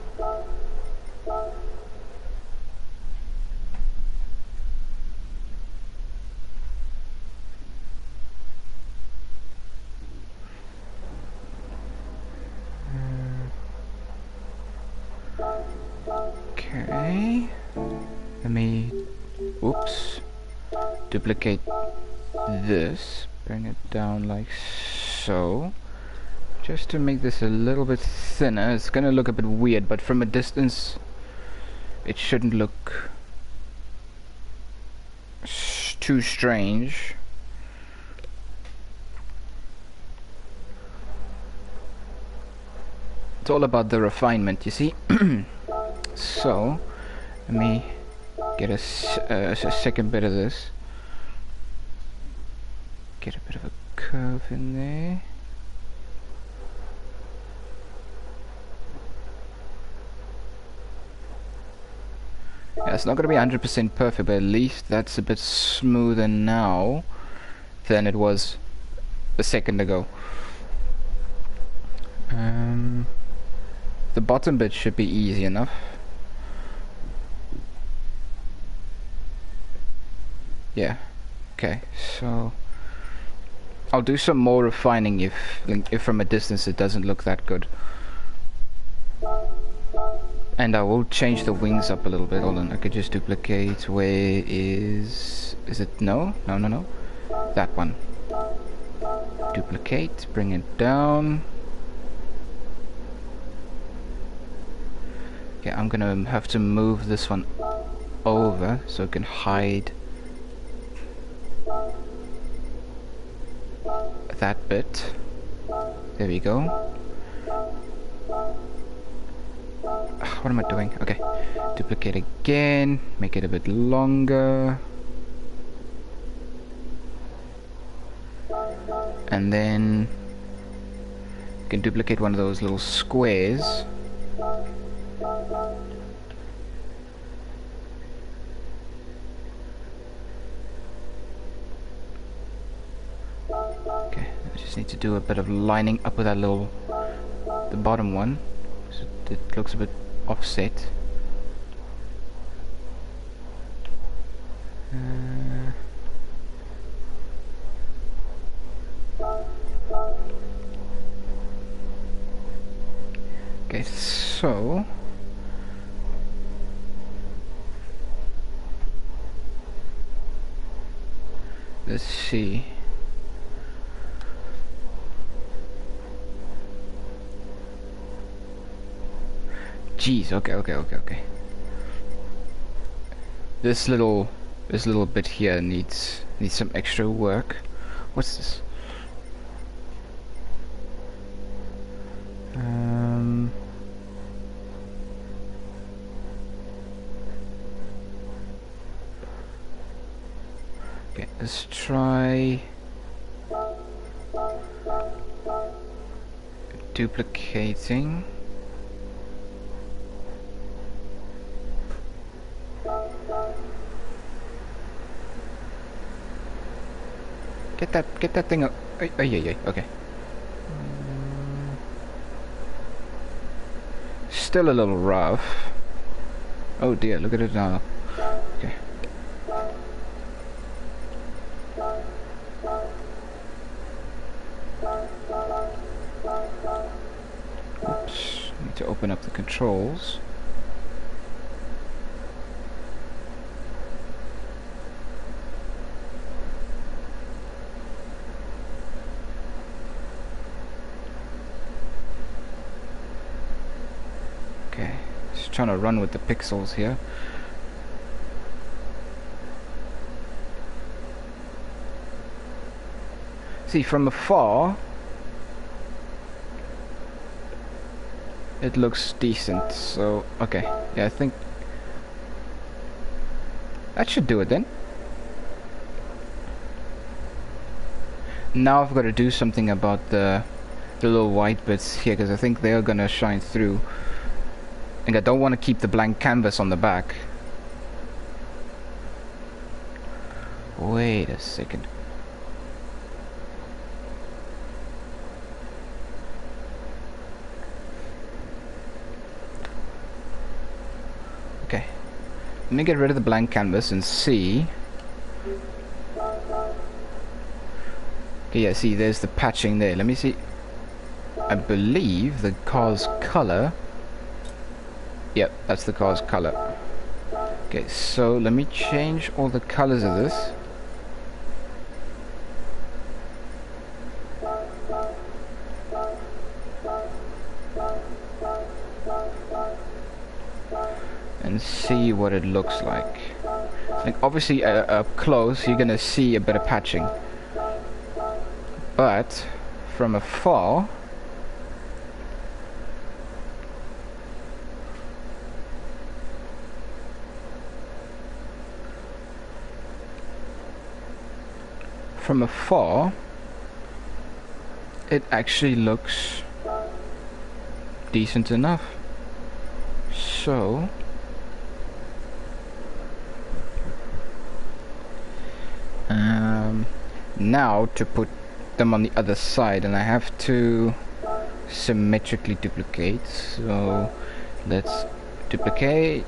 Okay. Let me... Oops. Duplicate this. Bring it down like so. Just to make this a little bit thinner. It's gonna look a bit weird, but from a distance it shouldn't look too strange. It's all about the refinement, you see. So, let me get a second bit of this. Get a bit of a curve in there. Yeah, it's not going to be 100% perfect, but at least that's a bit smoother now than it was a second ago. The bottom bit should be easy enough. Yeah. Okay, so I'll do some more refining if from a distance it doesn't look that good. And I will change the wings up a little bit. Hold on, I could just duplicate. Where is it? No, no, no, no. That one. Duplicate, bring it down. Okay, I'm gonna have to move this one over so it can hide that bit. There we go. What am I doing? Okay, duplicate again, make it a bit longer, and then you can duplicate one of those little squares. Okay, I just need to do a bit of lining up with that little, the bottom one, so it looks a bit offset. Okay, so let's see. Jeez, okay. This little bit here needs some extra work. What's this? Okay, let's try duplicating. Get that thing up. Yeah, okay. Still a little rough. Oh dear, look at it now. Okay. Oops, need to open up the controls. Trying to run with the pixels here. See, from afar it looks decent, so okay, yeah, I think that should do it then. Now I've got to do something about the the little white bits here, because I think they are gonna shine through. And I don't want to keep the blank canvas on the back. Wait a second. Okay. Let me get rid of the blank canvas and see. Okay, yeah, see, there's the patching there. Let me see. I believe the car's color. Yep, that's the car's color. Okay, so let me change all the colors of this. And see what it looks like. Like obviously up close you're gonna see a bit of patching, but from afar it actually looks decent enough. So now to put them on the other side, and I have to symmetrically duplicate, so let's duplicate,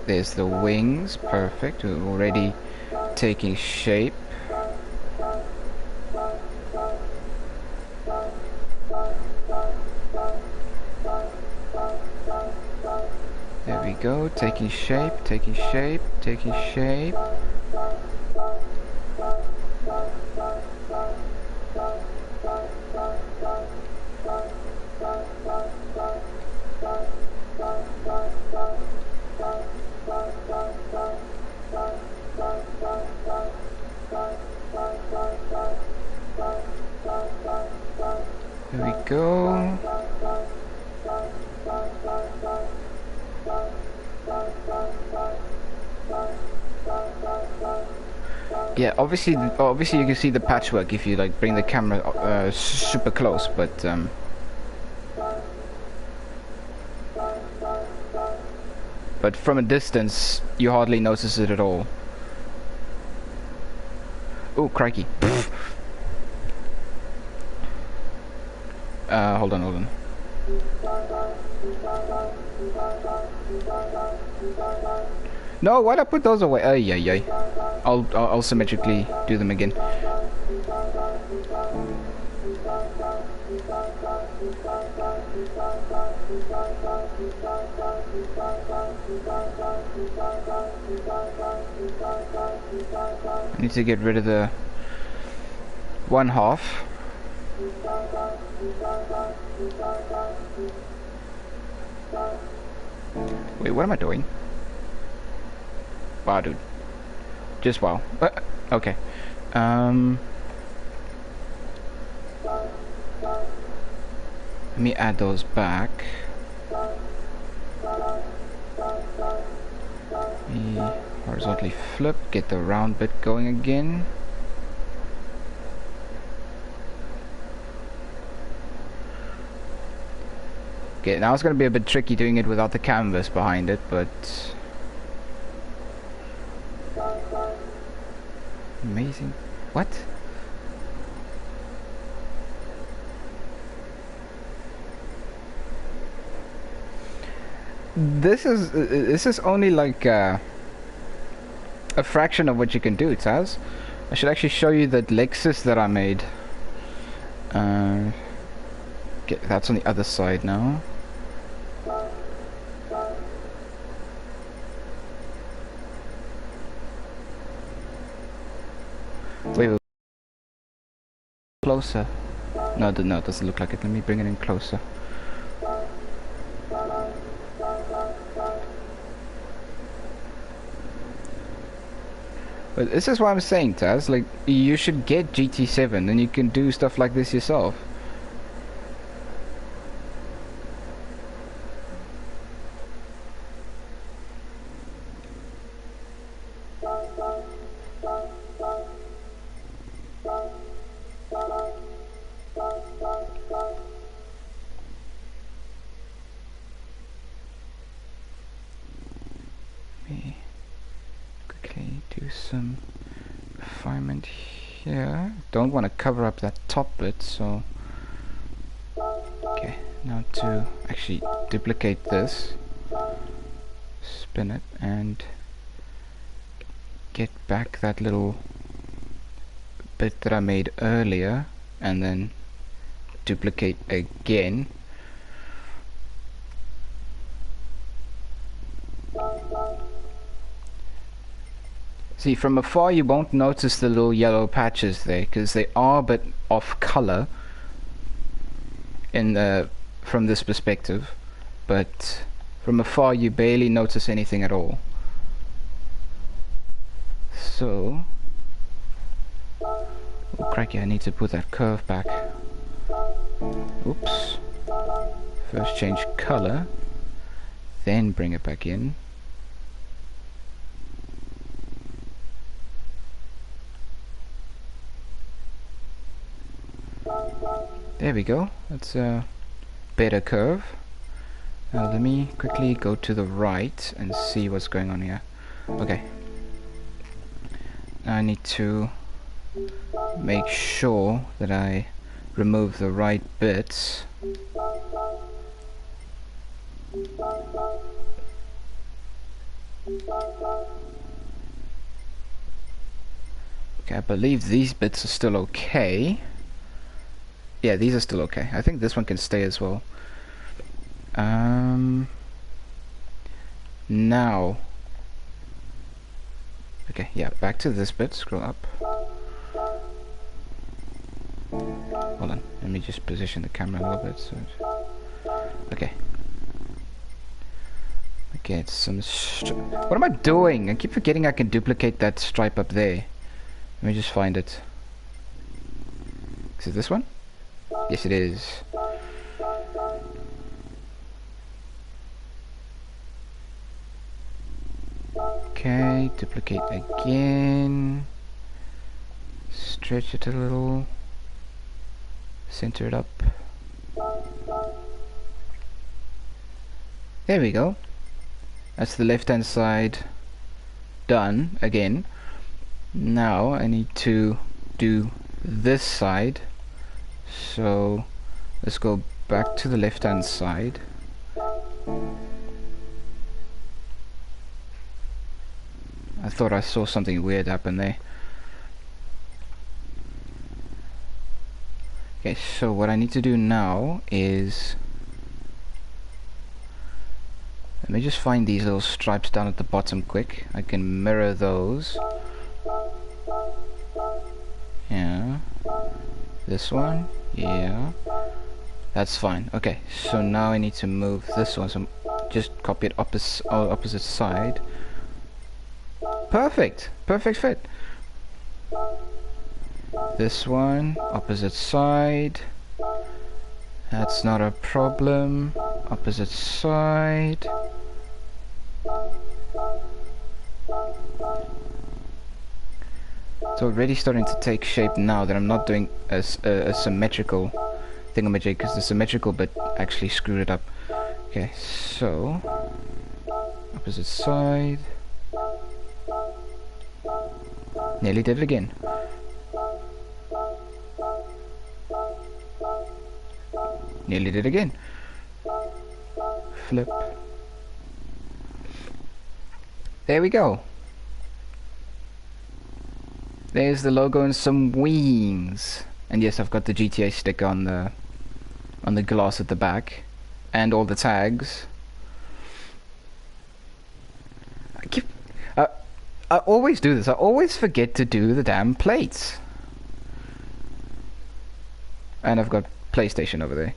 there's the wings, perfect, we're already taking shape. There we go, taking shape. There we go. Yeah, obviously you can see the patchwork if you like bring the camera super close, but from a distance you hardly notice it at all. Oh, crikey. Hold on. No, why'd I put those away? Ay. I'll symmetrically do them again. I need to get rid of the one half. Wait, what am I doing? Wow, dude. Just wow. Okay. Let me add those back. Horizontally flip, get the round bit going again. Okay, now it's gonna be a bit tricky doing it without the canvas behind it, but amazing. What? This is only like a fraction of what you can do, Taz. I should actually show you the Lexus that I made. Okay, that's on the other side now. Wait. Closer. No, it doesn't look like it. Let me bring it in closer. But this is what I'm saying, Taz. Like, you should get GT7 and you can do stuff like this yourself. some refinement here. Don't want to cover up that top bit, so okay, now to actually duplicate this, spin it and get back that little bit that I made earlier, and then duplicate again. See, from afar you won't notice the little yellow patches there, because they are a bit off color in the from this perspective, but from afar you barely notice anything at all. So, oh crikey, I need to put that curve back. Oops. First change color, then bring it back in. There we go. That's a better curve. Now let me quickly go to the right and see what's going on here. Okay. Now I need to make sure that I remove the right bits. Okay, I believe these bits are still okay. Yeah, these are still okay. I think this one can stay as well. Now. Okay, yeah, back to this bit. Scroll up. Hold on, let me just position the camera a little bit. So okay. Okay, it's some. What am I doing? I keep forgetting I can duplicate that stripe up there. Let me just find it. Is it this one? Yes, it is. Okay, duplicate again. Stretch it a little. Center it up. There we go. That's the left hand side done again. Now I need to do this side. So let's go back to the left hand side. I thought I saw something weird happen there. Okay, so what I need to do now is, let me just find these little stripes down at the bottom quick. I can mirror those. Yeah. This one. Yeah. That's fine. Okay, so now I need to move this one. So just copy it opposite side. Perfect. Perfect fit. This one, opposite side. That's not a problem. Opposite side. It's already starting to take shape now that I'm not doing a symmetrical thingamajig, because the symmetrical bit actually screwed it up. Okay, so opposite side. Nearly did it again. Nearly did it again. Flip. There we go. There's the logo and some wings. And yes, I've got the GTA sticker on the glass at the back, and all the tags. I always do this. I always forget to do the damn plates. And I've got PlayStation over there.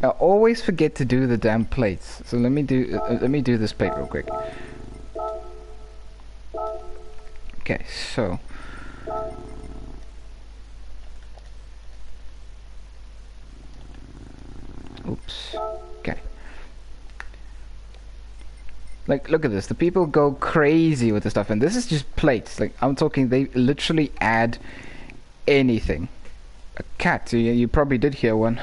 I always forget to do the damn plates. So let me do this plate real quick. Okay, so oops. Okay. Like, look at this. The people go crazy with the stuff, and this is just plates. Like, I'm talking, they literally add anything. A cat. You probably did hear one.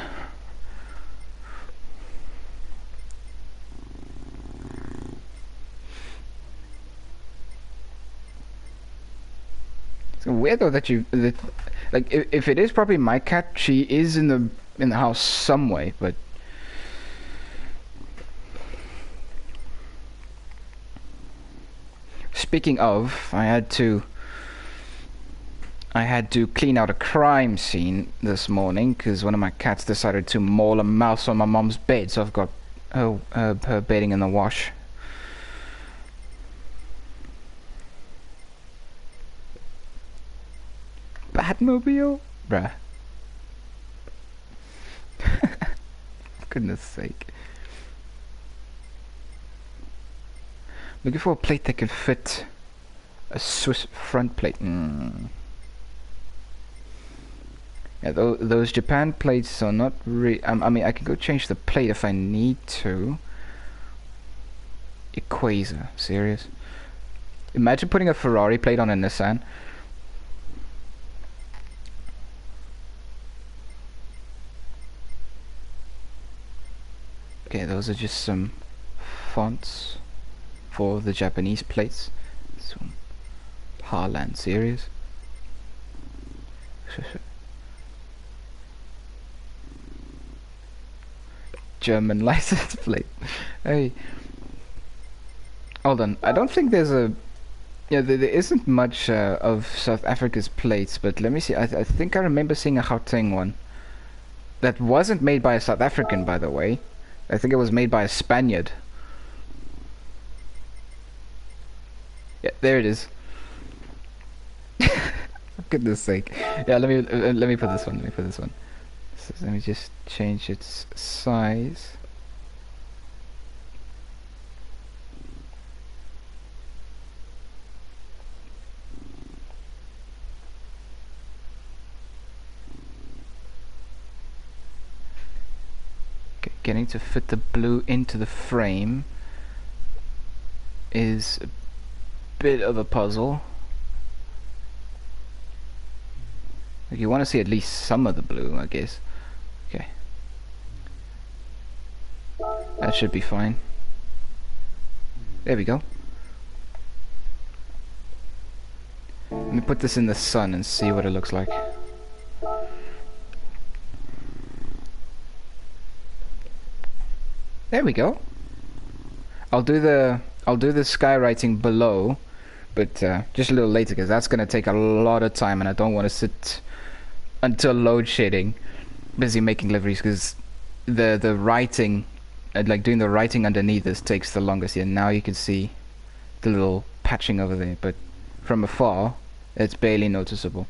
Weird though that like if it is probably my cat, she is in the house some way, but speaking of, I had to clean out a crime scene this morning because one of my cats decided to maul a mouse on my mom's bed, so I've got her bedding in the wash. Batmobile? Bruh. Goodness sake. Looking for a plate that can fit a Swiss front plate. Yeah, those Japan plates are not really... I mean, I can go change the plate if I need to. Equator. Serious? Imagine putting a Ferrari plate on a Nissan. Okay, those are just some fonts for the Japanese plates. Some Harland series. German license plate. Hey, hold on. I don't think there's a... Yeah, there isn't much of South Africa's plates, but let me see. I think I remember seeing a Gauteng one. That wasn't made by a South African, by the way. I think it was made by a Spaniard. Yeah, there it is. For goodness sake. Yeah, let me put this one. Let me put this one. So let me just change its size. Okay, getting to fit the blue into the frame is a bit of a puzzle. Like, you want to see at least some of the blue, I guess. Okay. That should be fine. There we go. Let me put this in the sun and see what it looks like. There we go. I'll do the skywriting below, but just a little later because that's gonna take a lot of time, and I don't want to sit until load shedding, busy making liveries, because the writing, like doing the writing underneath this takes the longest. Yeah, now you can see the little patching over there, but from afar, it's barely noticeable.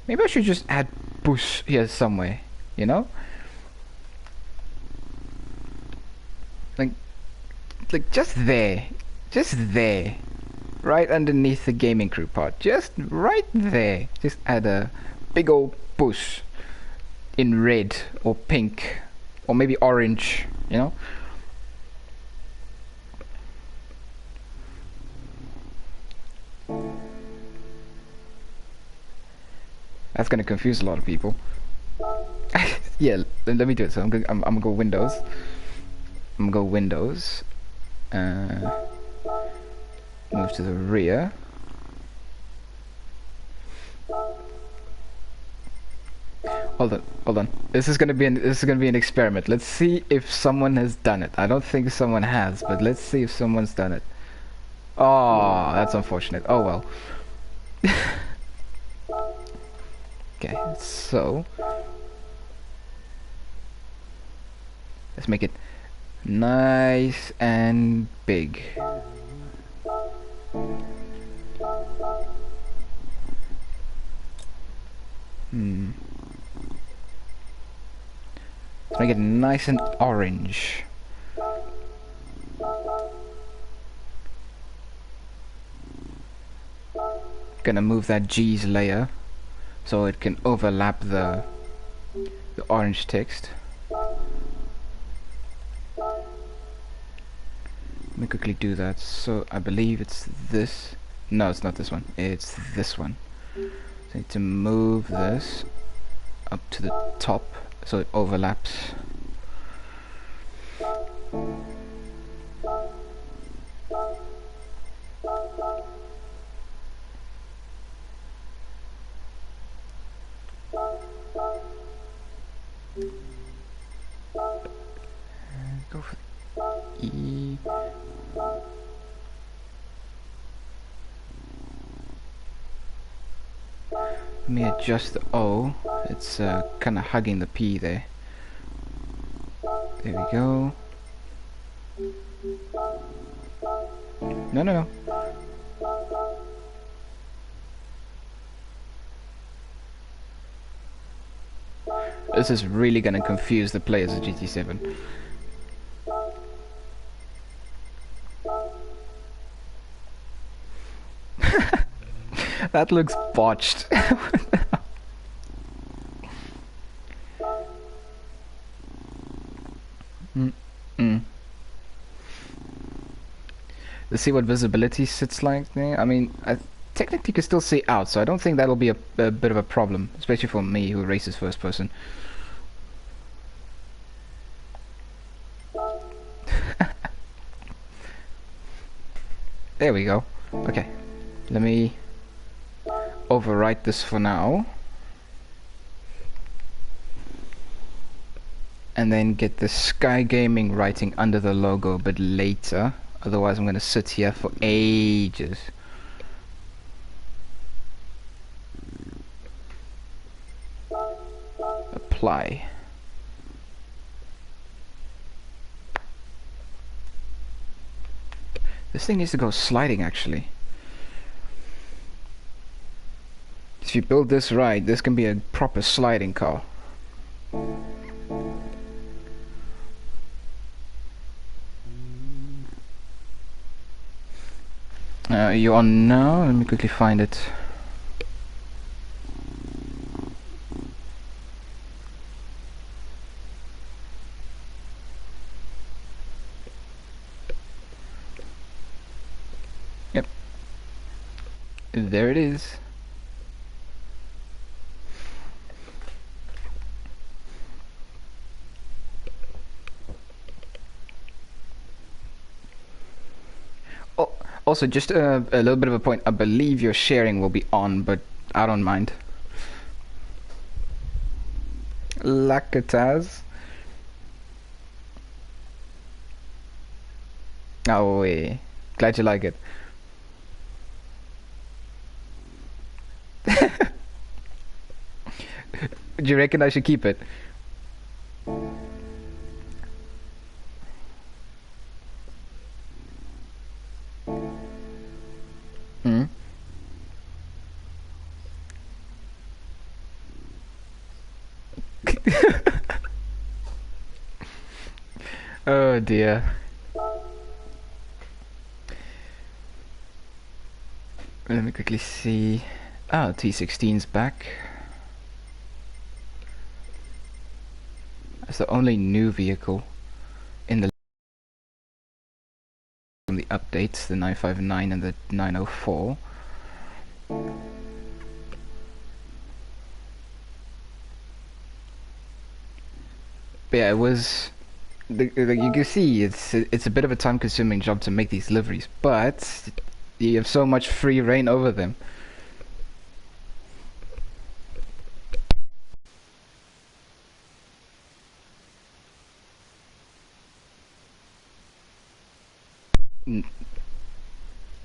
Maybe I should just add bush here somewhere, you know? Like just there. Just there. Right underneath the gaming crew part. Just right there. Just add a big old bush in red or pink or maybe orange, you know? That's gonna confuse a lot of people. Yeah, let me do it. So I'm gonna go Windows. I'm gonna go Windows. Move to the rear. Hold on. This is gonna be an experiment. Let's see if someone has done it. I don't think someone has, but let's see if someone's done it. Oh, that's unfortunate. Oh well. Okay, so let's make it nice and big. Let's make it nice and orange. Gonna move that G's layer so it can overlap the orange text. Let me quickly do that. So I believe it's this. No, it's not this one. It's this one. So I need to move this up to the top so it overlaps. Go for E. Let me adjust the O. It's kind of hugging the P there. There we go. No, no, no. This is really gonna confuse the players of GT7. That looks botched. Let's see what visibility sits like there. I mean, I technically you can still see out, so I don't think that'll be a bit of a problem, especially for me who races first person. There we go. Okay, let me overwrite this for now. And then get the Sky Gaming writing under the logo a bit later. Otherwise I'm going to sit here for ages. Apply. This thing needs to go sliding actually. If you build this right, this can be a proper sliding car. You on now? Let me quickly find it. Yep. There it is. Also, just a little bit of a point. I believe your sharing will be on, but I don't mind. Lakataz. Oh, wait. Glad you like it. Do you reckon I should keep it? Hmm? Oh dear. Let me quickly see. Ah, T16's back. That's the only new vehicle in the from the updates, the 959 and the 904. But yeah, it was. You can see it's a bit of a time-consuming job to make these liveries, but you have so much free reign over them.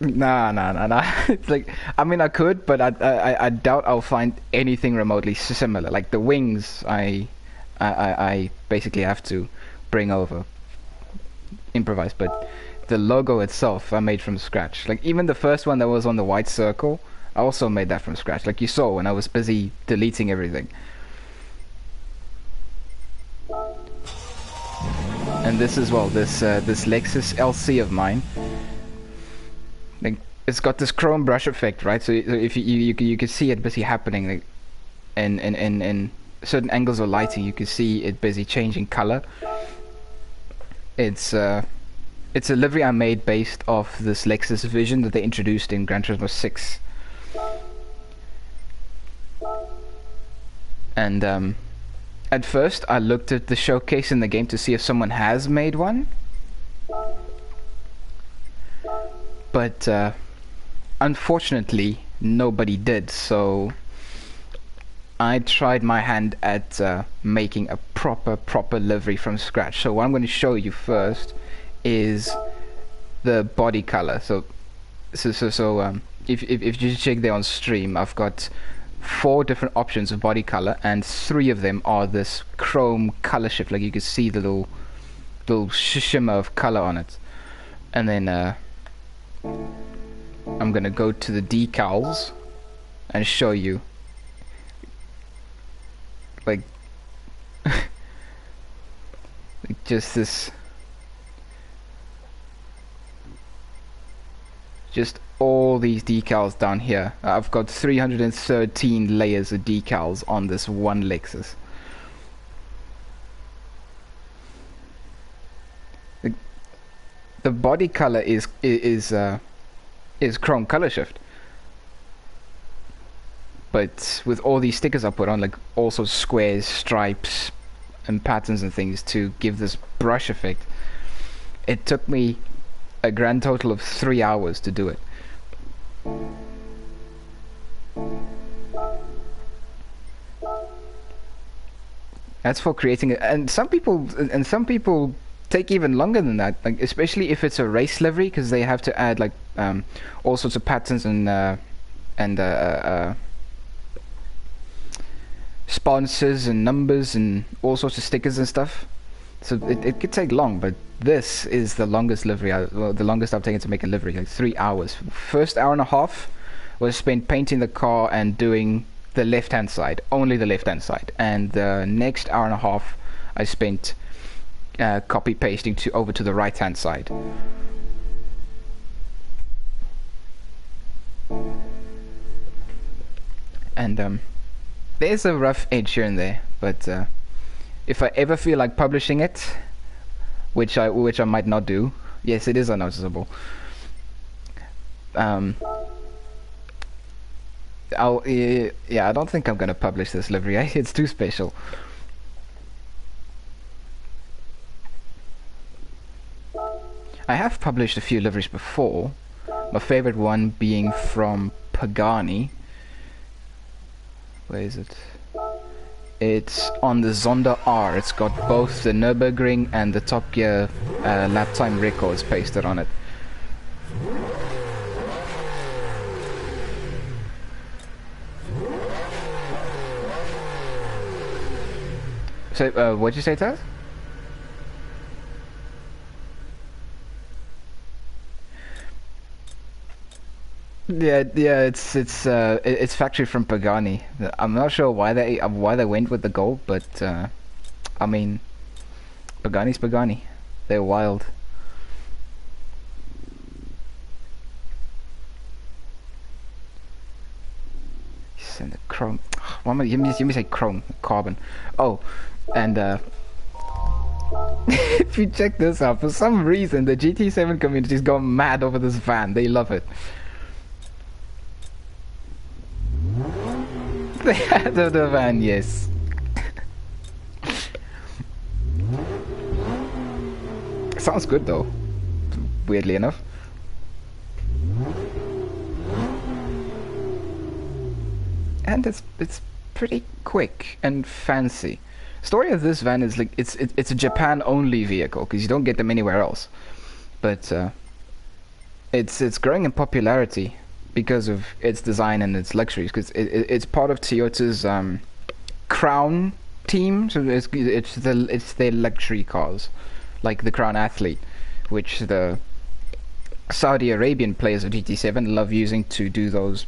Nah. It's like, I mean, I could, but I doubt I'll find anything remotely similar. Like the wings, I basically have to bring over, improvise. But the logo itself, I made from scratch. Like even the first one that was on the white circle, I also made that from scratch. Like you saw when I was busy deleting everything. And this as well, this Lexus LC of mine. Like it's got this chrome brush effect, right? So if you can see it busy happening, like, in certain angles of lighting, you can see it busy changing color. It's a livery I made based off this Lexus Vision that they introduced in Gran Turismo 6. And at first I looked at the showcase in the game to see if someone has made one. but unfortunately nobody did. So I tried my hand at making a proper livery from scratch. So what I'm going to show you first is the body color. So if you check there on stream, I've got 4 different options of body color, and 3 of them are this chrome color shift. Like you can see the little shimmer of color on it. And then I'm gonna go to the decals and show you, like, just this, just all these decals down here. I've got 313 layers of decals on this one Lexus. The body color is chrome color shift, but with all these stickers I put on, like also squares, stripes, and patterns and things to give this brush effect, it took me a grand total of 3 hours to do it. That's for creating it, and some people take even longer than that, like especially if it's a race livery, because they have to add like all sorts of patterns and sponsors and numbers and all sorts of stickers and stuff. So it could take long, but this is the longest livery, the longest I've taken to make a livery, like 3 hours. First hour and a half was spent painting the car and doing the left-hand side, only the left-hand side, and the next hour and a half I spent copy pasting over to the right-hand side. And there's a rough edge here and there, but if I ever feel like publishing it, which I might not do, yes, it is unnoticeable. Yeah, I don't think I'm gonna publish this livery. It's too special. I have published a few liveries before. My favorite one being from Pagani. Where is it? It's on the Zonda R. It's got both the Nürburgring and the Top Gear lap time records pasted on it. So, what'd you say, Taz? Yeah, it's factory from Pagani. I'm not sure why they went with the gold, but I mean, Pagani's Pagani. They're wild. Send the chrome. Why am I? You me say chrome, carbon. Oh, and if you check this out, for some reason the GT7 community's gone mad over this van. They love it. They had the van, yes. Sounds good though, weirdly enough. And it's pretty quick and fancy. Story of this van is like it's a Japan only vehicle because you don't get them anywhere else. But it's growing in popularity because of its design and its luxuries, because it's part of Toyota's Crown team. So it's their luxury cars, like the Crown Athlete, which the Saudi Arabian players of GT7 love using to do those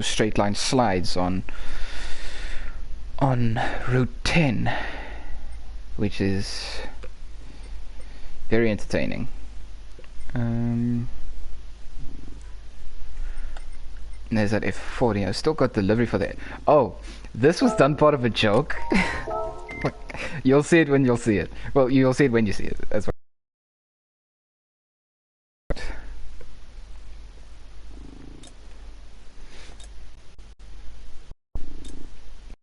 straight line slides on Route 10, which is very entertaining. There's that F40. I've still got the livery for that. Oh, this was done part of a joke. You'll see it when you'll see it. Well, you'll see it when you see it. That's what.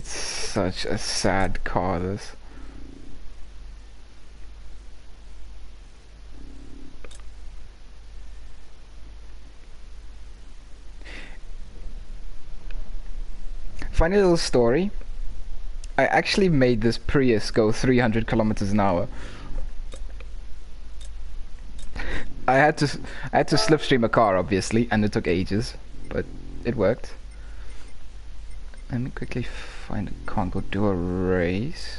It's such a sad car, this. funny little story. I actually made this Prius go 300 kilometers an hour. I had to slipstream a car, obviously, and it took ages, but it worked. Let me quickly find a car and go do a race.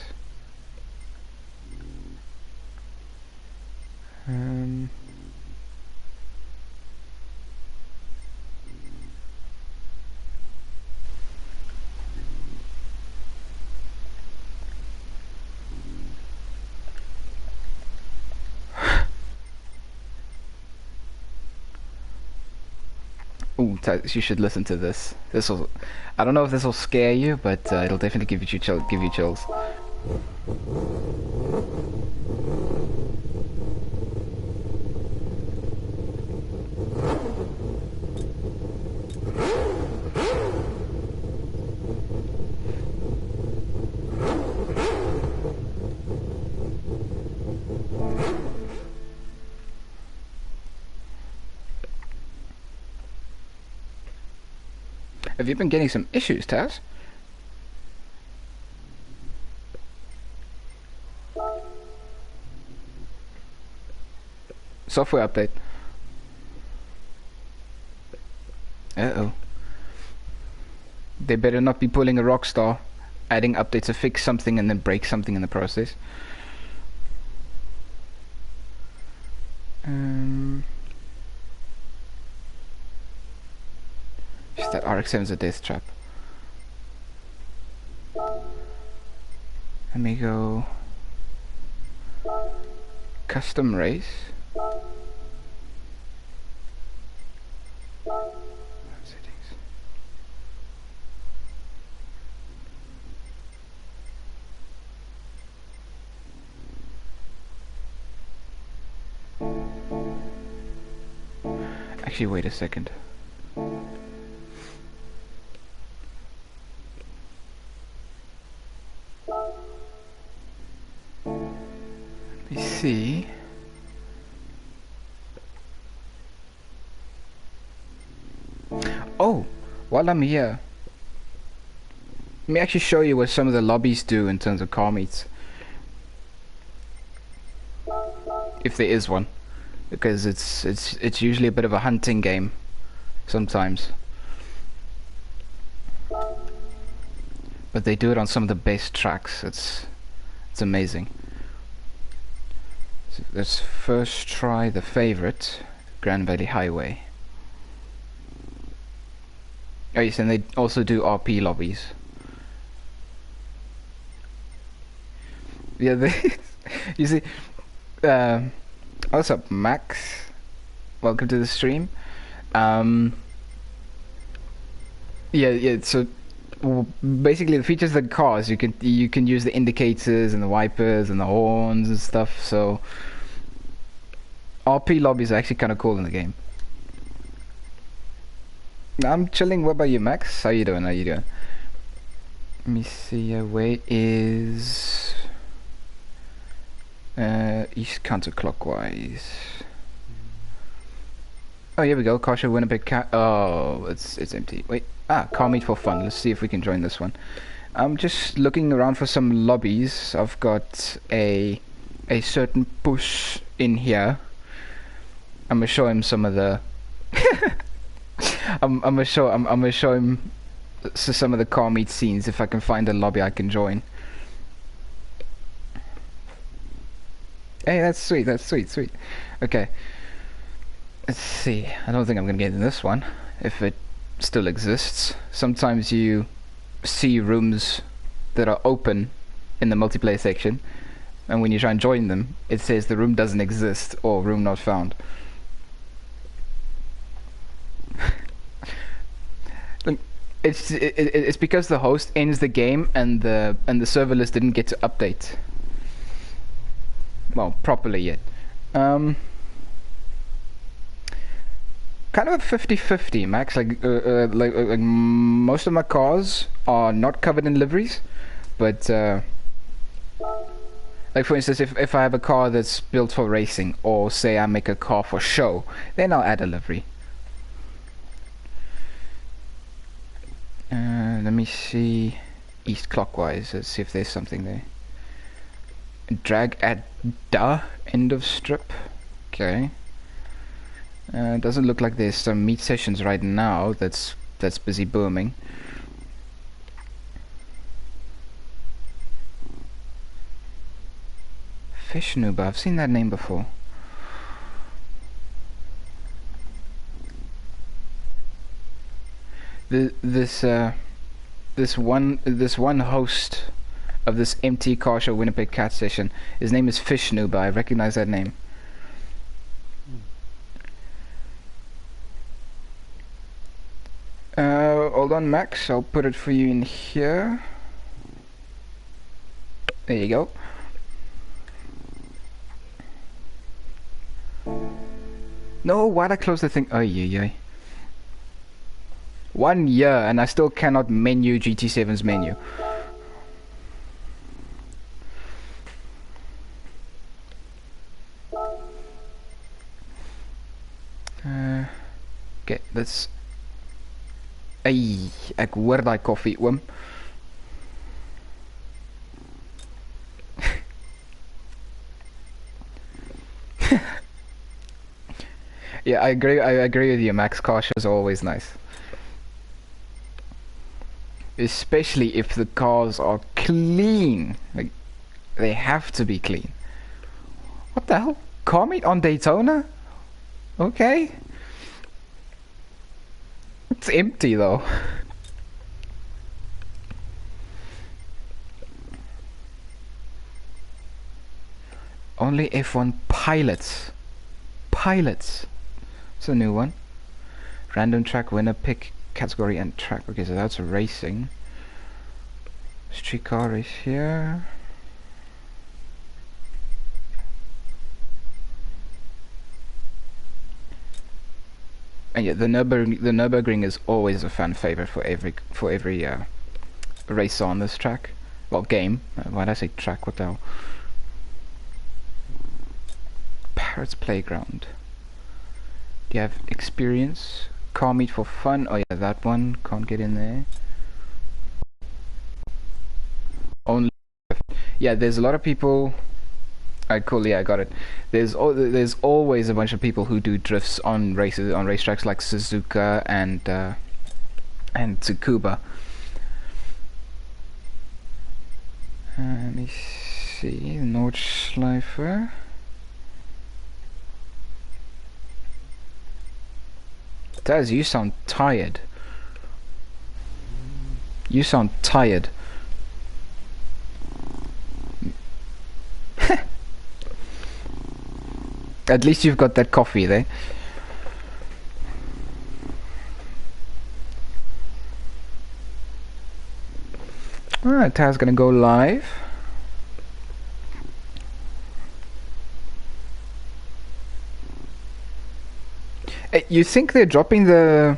Ooh, you should listen to this. I don't know if this will scare you, but it'll definitely give you chills. Have you been getting some issues, Taz? Software update. Uh-oh. They better not be pulling a Rockstar, adding updates to fix something and then break something in the process. That RX-7 is a death trap. Let me go custom race. Settings. Actually, wait a second. See. Oh, while I'm here, let me actually show you what some of the lobbies do in terms of car meets. If there is one, because it's usually a bit of a hunting game sometimes. But they do it on some of the best tracks. It's amazing. So let's first try the favorite, Grand Valley Highway. Oh yes, and they also do RP lobbies. Yeah, they you see, what's up, Max? Welcome to the stream. Yeah. So basically, the features of the cars, you can use the indicators and the wipers and the horns and stuff. So RP lobbies are actually kind of cool in the game. I'm chilling. What about you, Max? How you doing? Let me see. Where is east counterclockwise? Oh, here we go. Car show Winnipeg. Oh, it's empty. Wait. Car meet for fun. Let's see if we can join this one. I'm just looking around for some lobbies. I've got a certain push in here. I'm gonna show him some of the. I'm gonna show him some of the car meet scenes if I can find a lobby I can join. Hey, that's sweet. Sweet. Okay. Let's see. I don't think I'm gonna get in this one if it still exists. Sometimes you see rooms that are open in the multiplayer section, and when you try and join them, it says the room doesn't exist or room not found. It's because the host ends the game and the server list didn't get to update. Well, properly yet. Kind of a 50-50, Max. Like most of my cars are not covered in liveries, but like for instance, if I have a car that's built for racing, or say I make a car for show, then I'll add a livery. Let me see. East clockwise. Let's see if there's something there. Drag at da end of strip. Okay. Doesn't look like there's some meat sessions right now. That's busy booming. Fish Noob. I've seen that name before. This one host of this empty car show Winnipeg Cat session. His name is Fish Noob. I recognize that name. Hold on, Max. I'll put it for you in here. There you go. No, why'd I close the thing? Oh, yeah. 1 year and I still cannot menu GT7's menu. Okay, let's... ek hoor daai koffie, oom. Yeah, I agree with you, Max. Caution is always nice. Especially if the cars are clean. Like, they have to be clean. What the hell? Car meet on Daytona? Okay. It's empty though. Only F1 pilots. Pilots. It's a new one. Random track winner pick category and track. Okay, so that's racing. Street car race here. And yeah, the Nürburgring is always a fan favorite for every race on this track. Well, game. Why'd I say track? What the hell? Parrots Playground. Do you have experience? Car meet for fun. Oh yeah, that one can't get in there. Only. Yeah, there's a lot of people. Alright, cool. Yeah, I got it. There's always a bunch of people who do drifts on racetracks like Suzuka and Tsukuba. Let me see. Nordschleifer. Taz, you sound tired. You sound tired. At least you've got that coffee there. Alright, Taz gonna go live. Hey, you think they're dropping the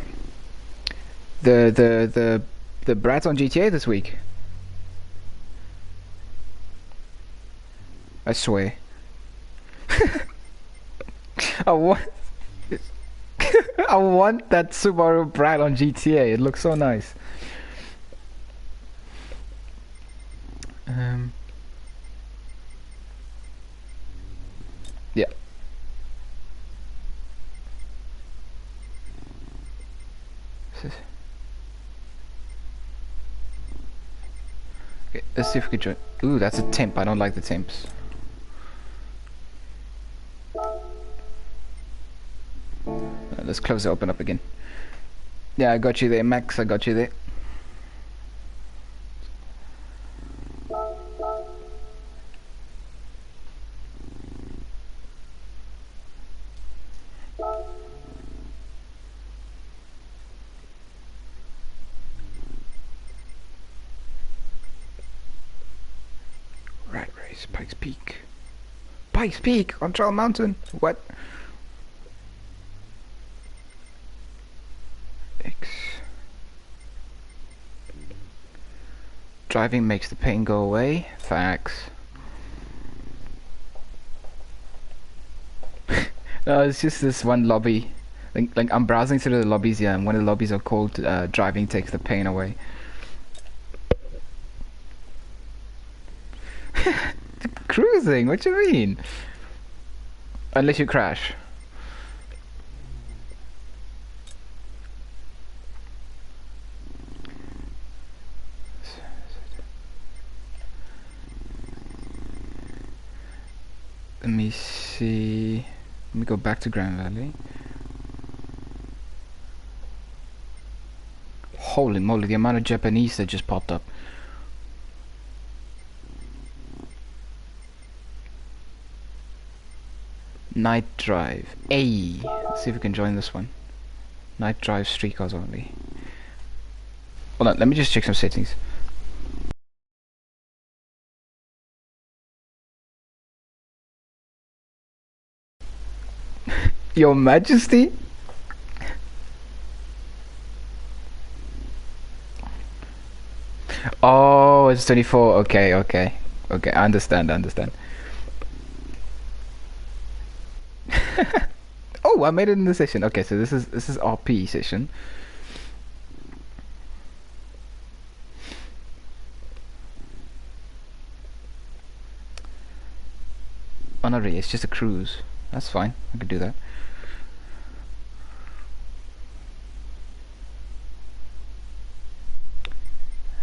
Brat on GTA this week? I swear. I want I want that Subaru Brat on GTA. It looks so nice. Yeah. Okay, let's see if we can join. Ooh, that's a temp. I don't like the temps. Let's close it, open up again. Yeah, I got you there, Max. I got you there. Right race, Pikes Peak. Pikes Peak on Trial Mountain. What? Driving makes the pain go away. Facts. No, it's just this one lobby. Like I'm browsing through the lobbies here, and one of the lobbies are called "Driving Takes the Pain Away." Cruising? What you mean? Unless you crash. Let me see. Let me go back to Grand Valley. Holy moly, the amount of Japanese that just popped up. Night Drive. Hey! Let's see if we can join this one. Night Drive streetcars only. Hold on, let me just check some settings. Your Majesty? Oh, it's 24. Okay, okay. Okay, I understand, I understand. Oh, I made it in the session. Okay, so this is RP session. Oh, not really, it's just a cruise. That's fine, I could do that.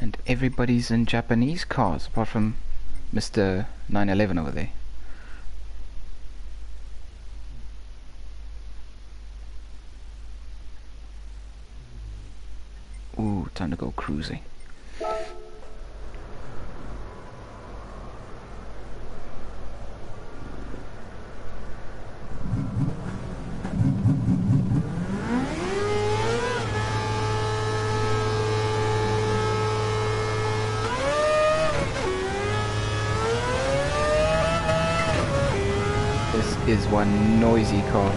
And everybody's in Japanese cars, apart from Mr. 911 over there. Ooh, time to go cruising. This is one noisy car.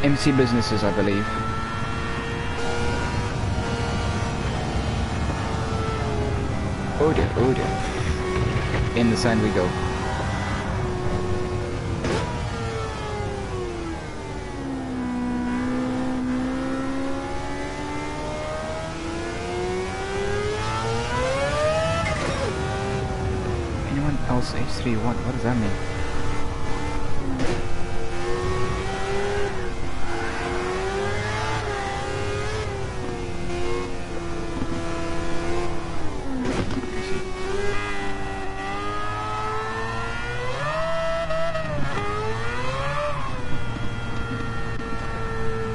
MC businesses, I believe. Oh dear, oh dear. In the sand we go. Anyone else H3 what does that mean?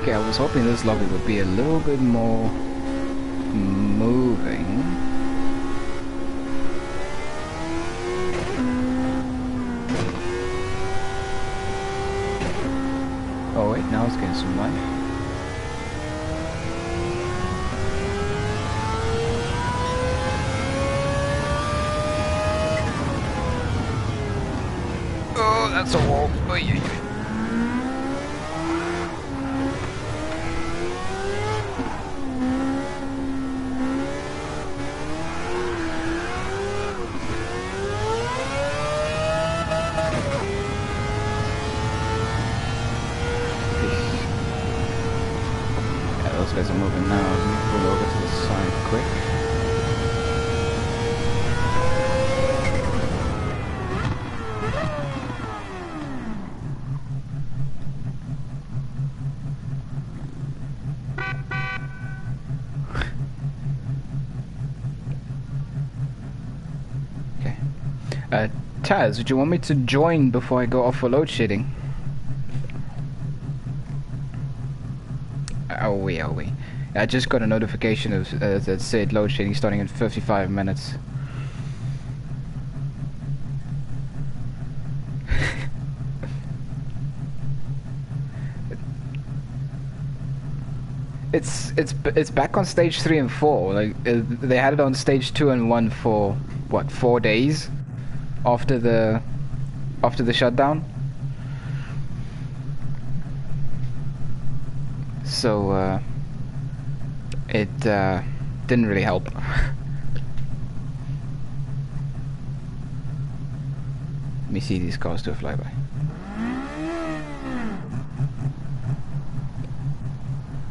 Okay, I was hoping this lobby would be a little bit more moving. Oh wait, now it's getting some life. Oh, that's a wall. Oh, yeah, yeah. Those guys are moving now. Let me pull over to the side quick. Okay. Taz, would you want me to join before I go off for load shedding? Are we? I just got a notification of that said load shedding starting in 55 minutes. It's back on stage 3 and 4. Like they had it on stage 2 and 1 for what, 4 days after the shutdown. So it didn't really help. Let me see these cars do a flyby.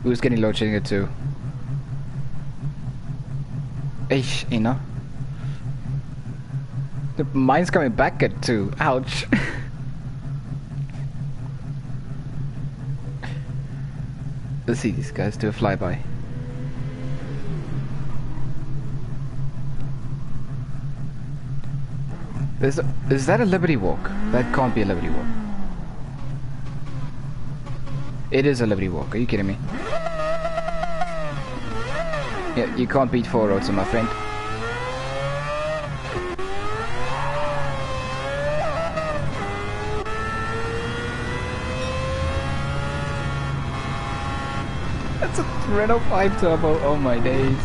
Who's getting load shedding it too? Eish, you know. Mine's coming back at 2. Ouch. Let's see these guys do a flyby. Is that a Liberty Walk? That can't be a Liberty Walk. It is a Liberty Walk. Are you kidding me? Yeah, you can't beat 4 roads, my friend. That's a Renault 5 Turbo. Oh my days.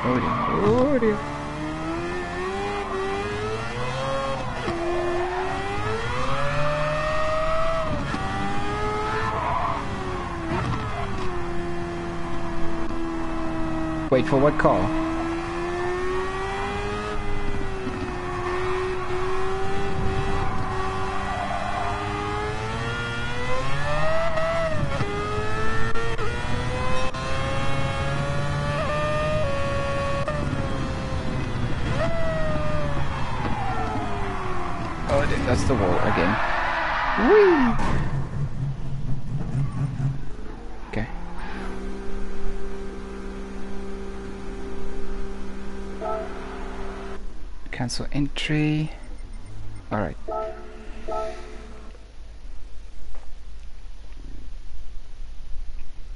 Oh dear. Oh dear. Wait, for what car? Oh, that's the wall again. Whee! Okay. Cancel entry. Alright.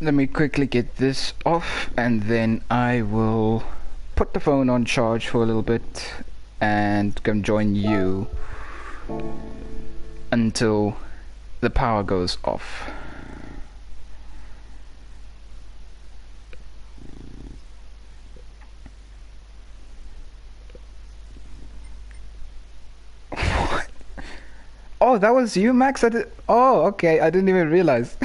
Let me quickly get this off and then I will put the phone on charge for a little bit and come join you until the power goes off. What? Oh, that was you, Max? Oh, okay, I didn't even realize.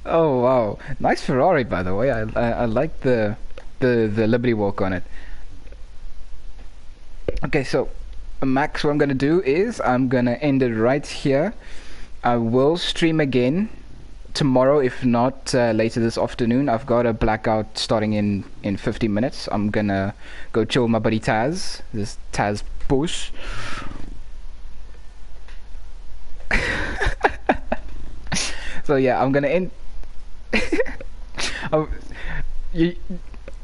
Oh wow, nice Ferrari, by the way. I like the Liberty Walk on it. Okay, so Max, what I'm gonna do is I'm gonna end it right here. I will stream again tomorrow, if not later this afternoon. I've got a blackout starting in 50 minutes. I'm gonna go chill with my buddy Taz, this Taz Bush. So yeah, I'm gonna end. you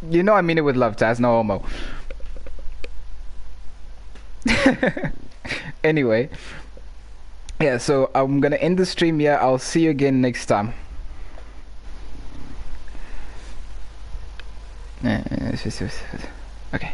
you know I mean it with love, Taz, no homo. Anyway, yeah, so I'm gonna end the stream here. I'll see you again next time. Okay.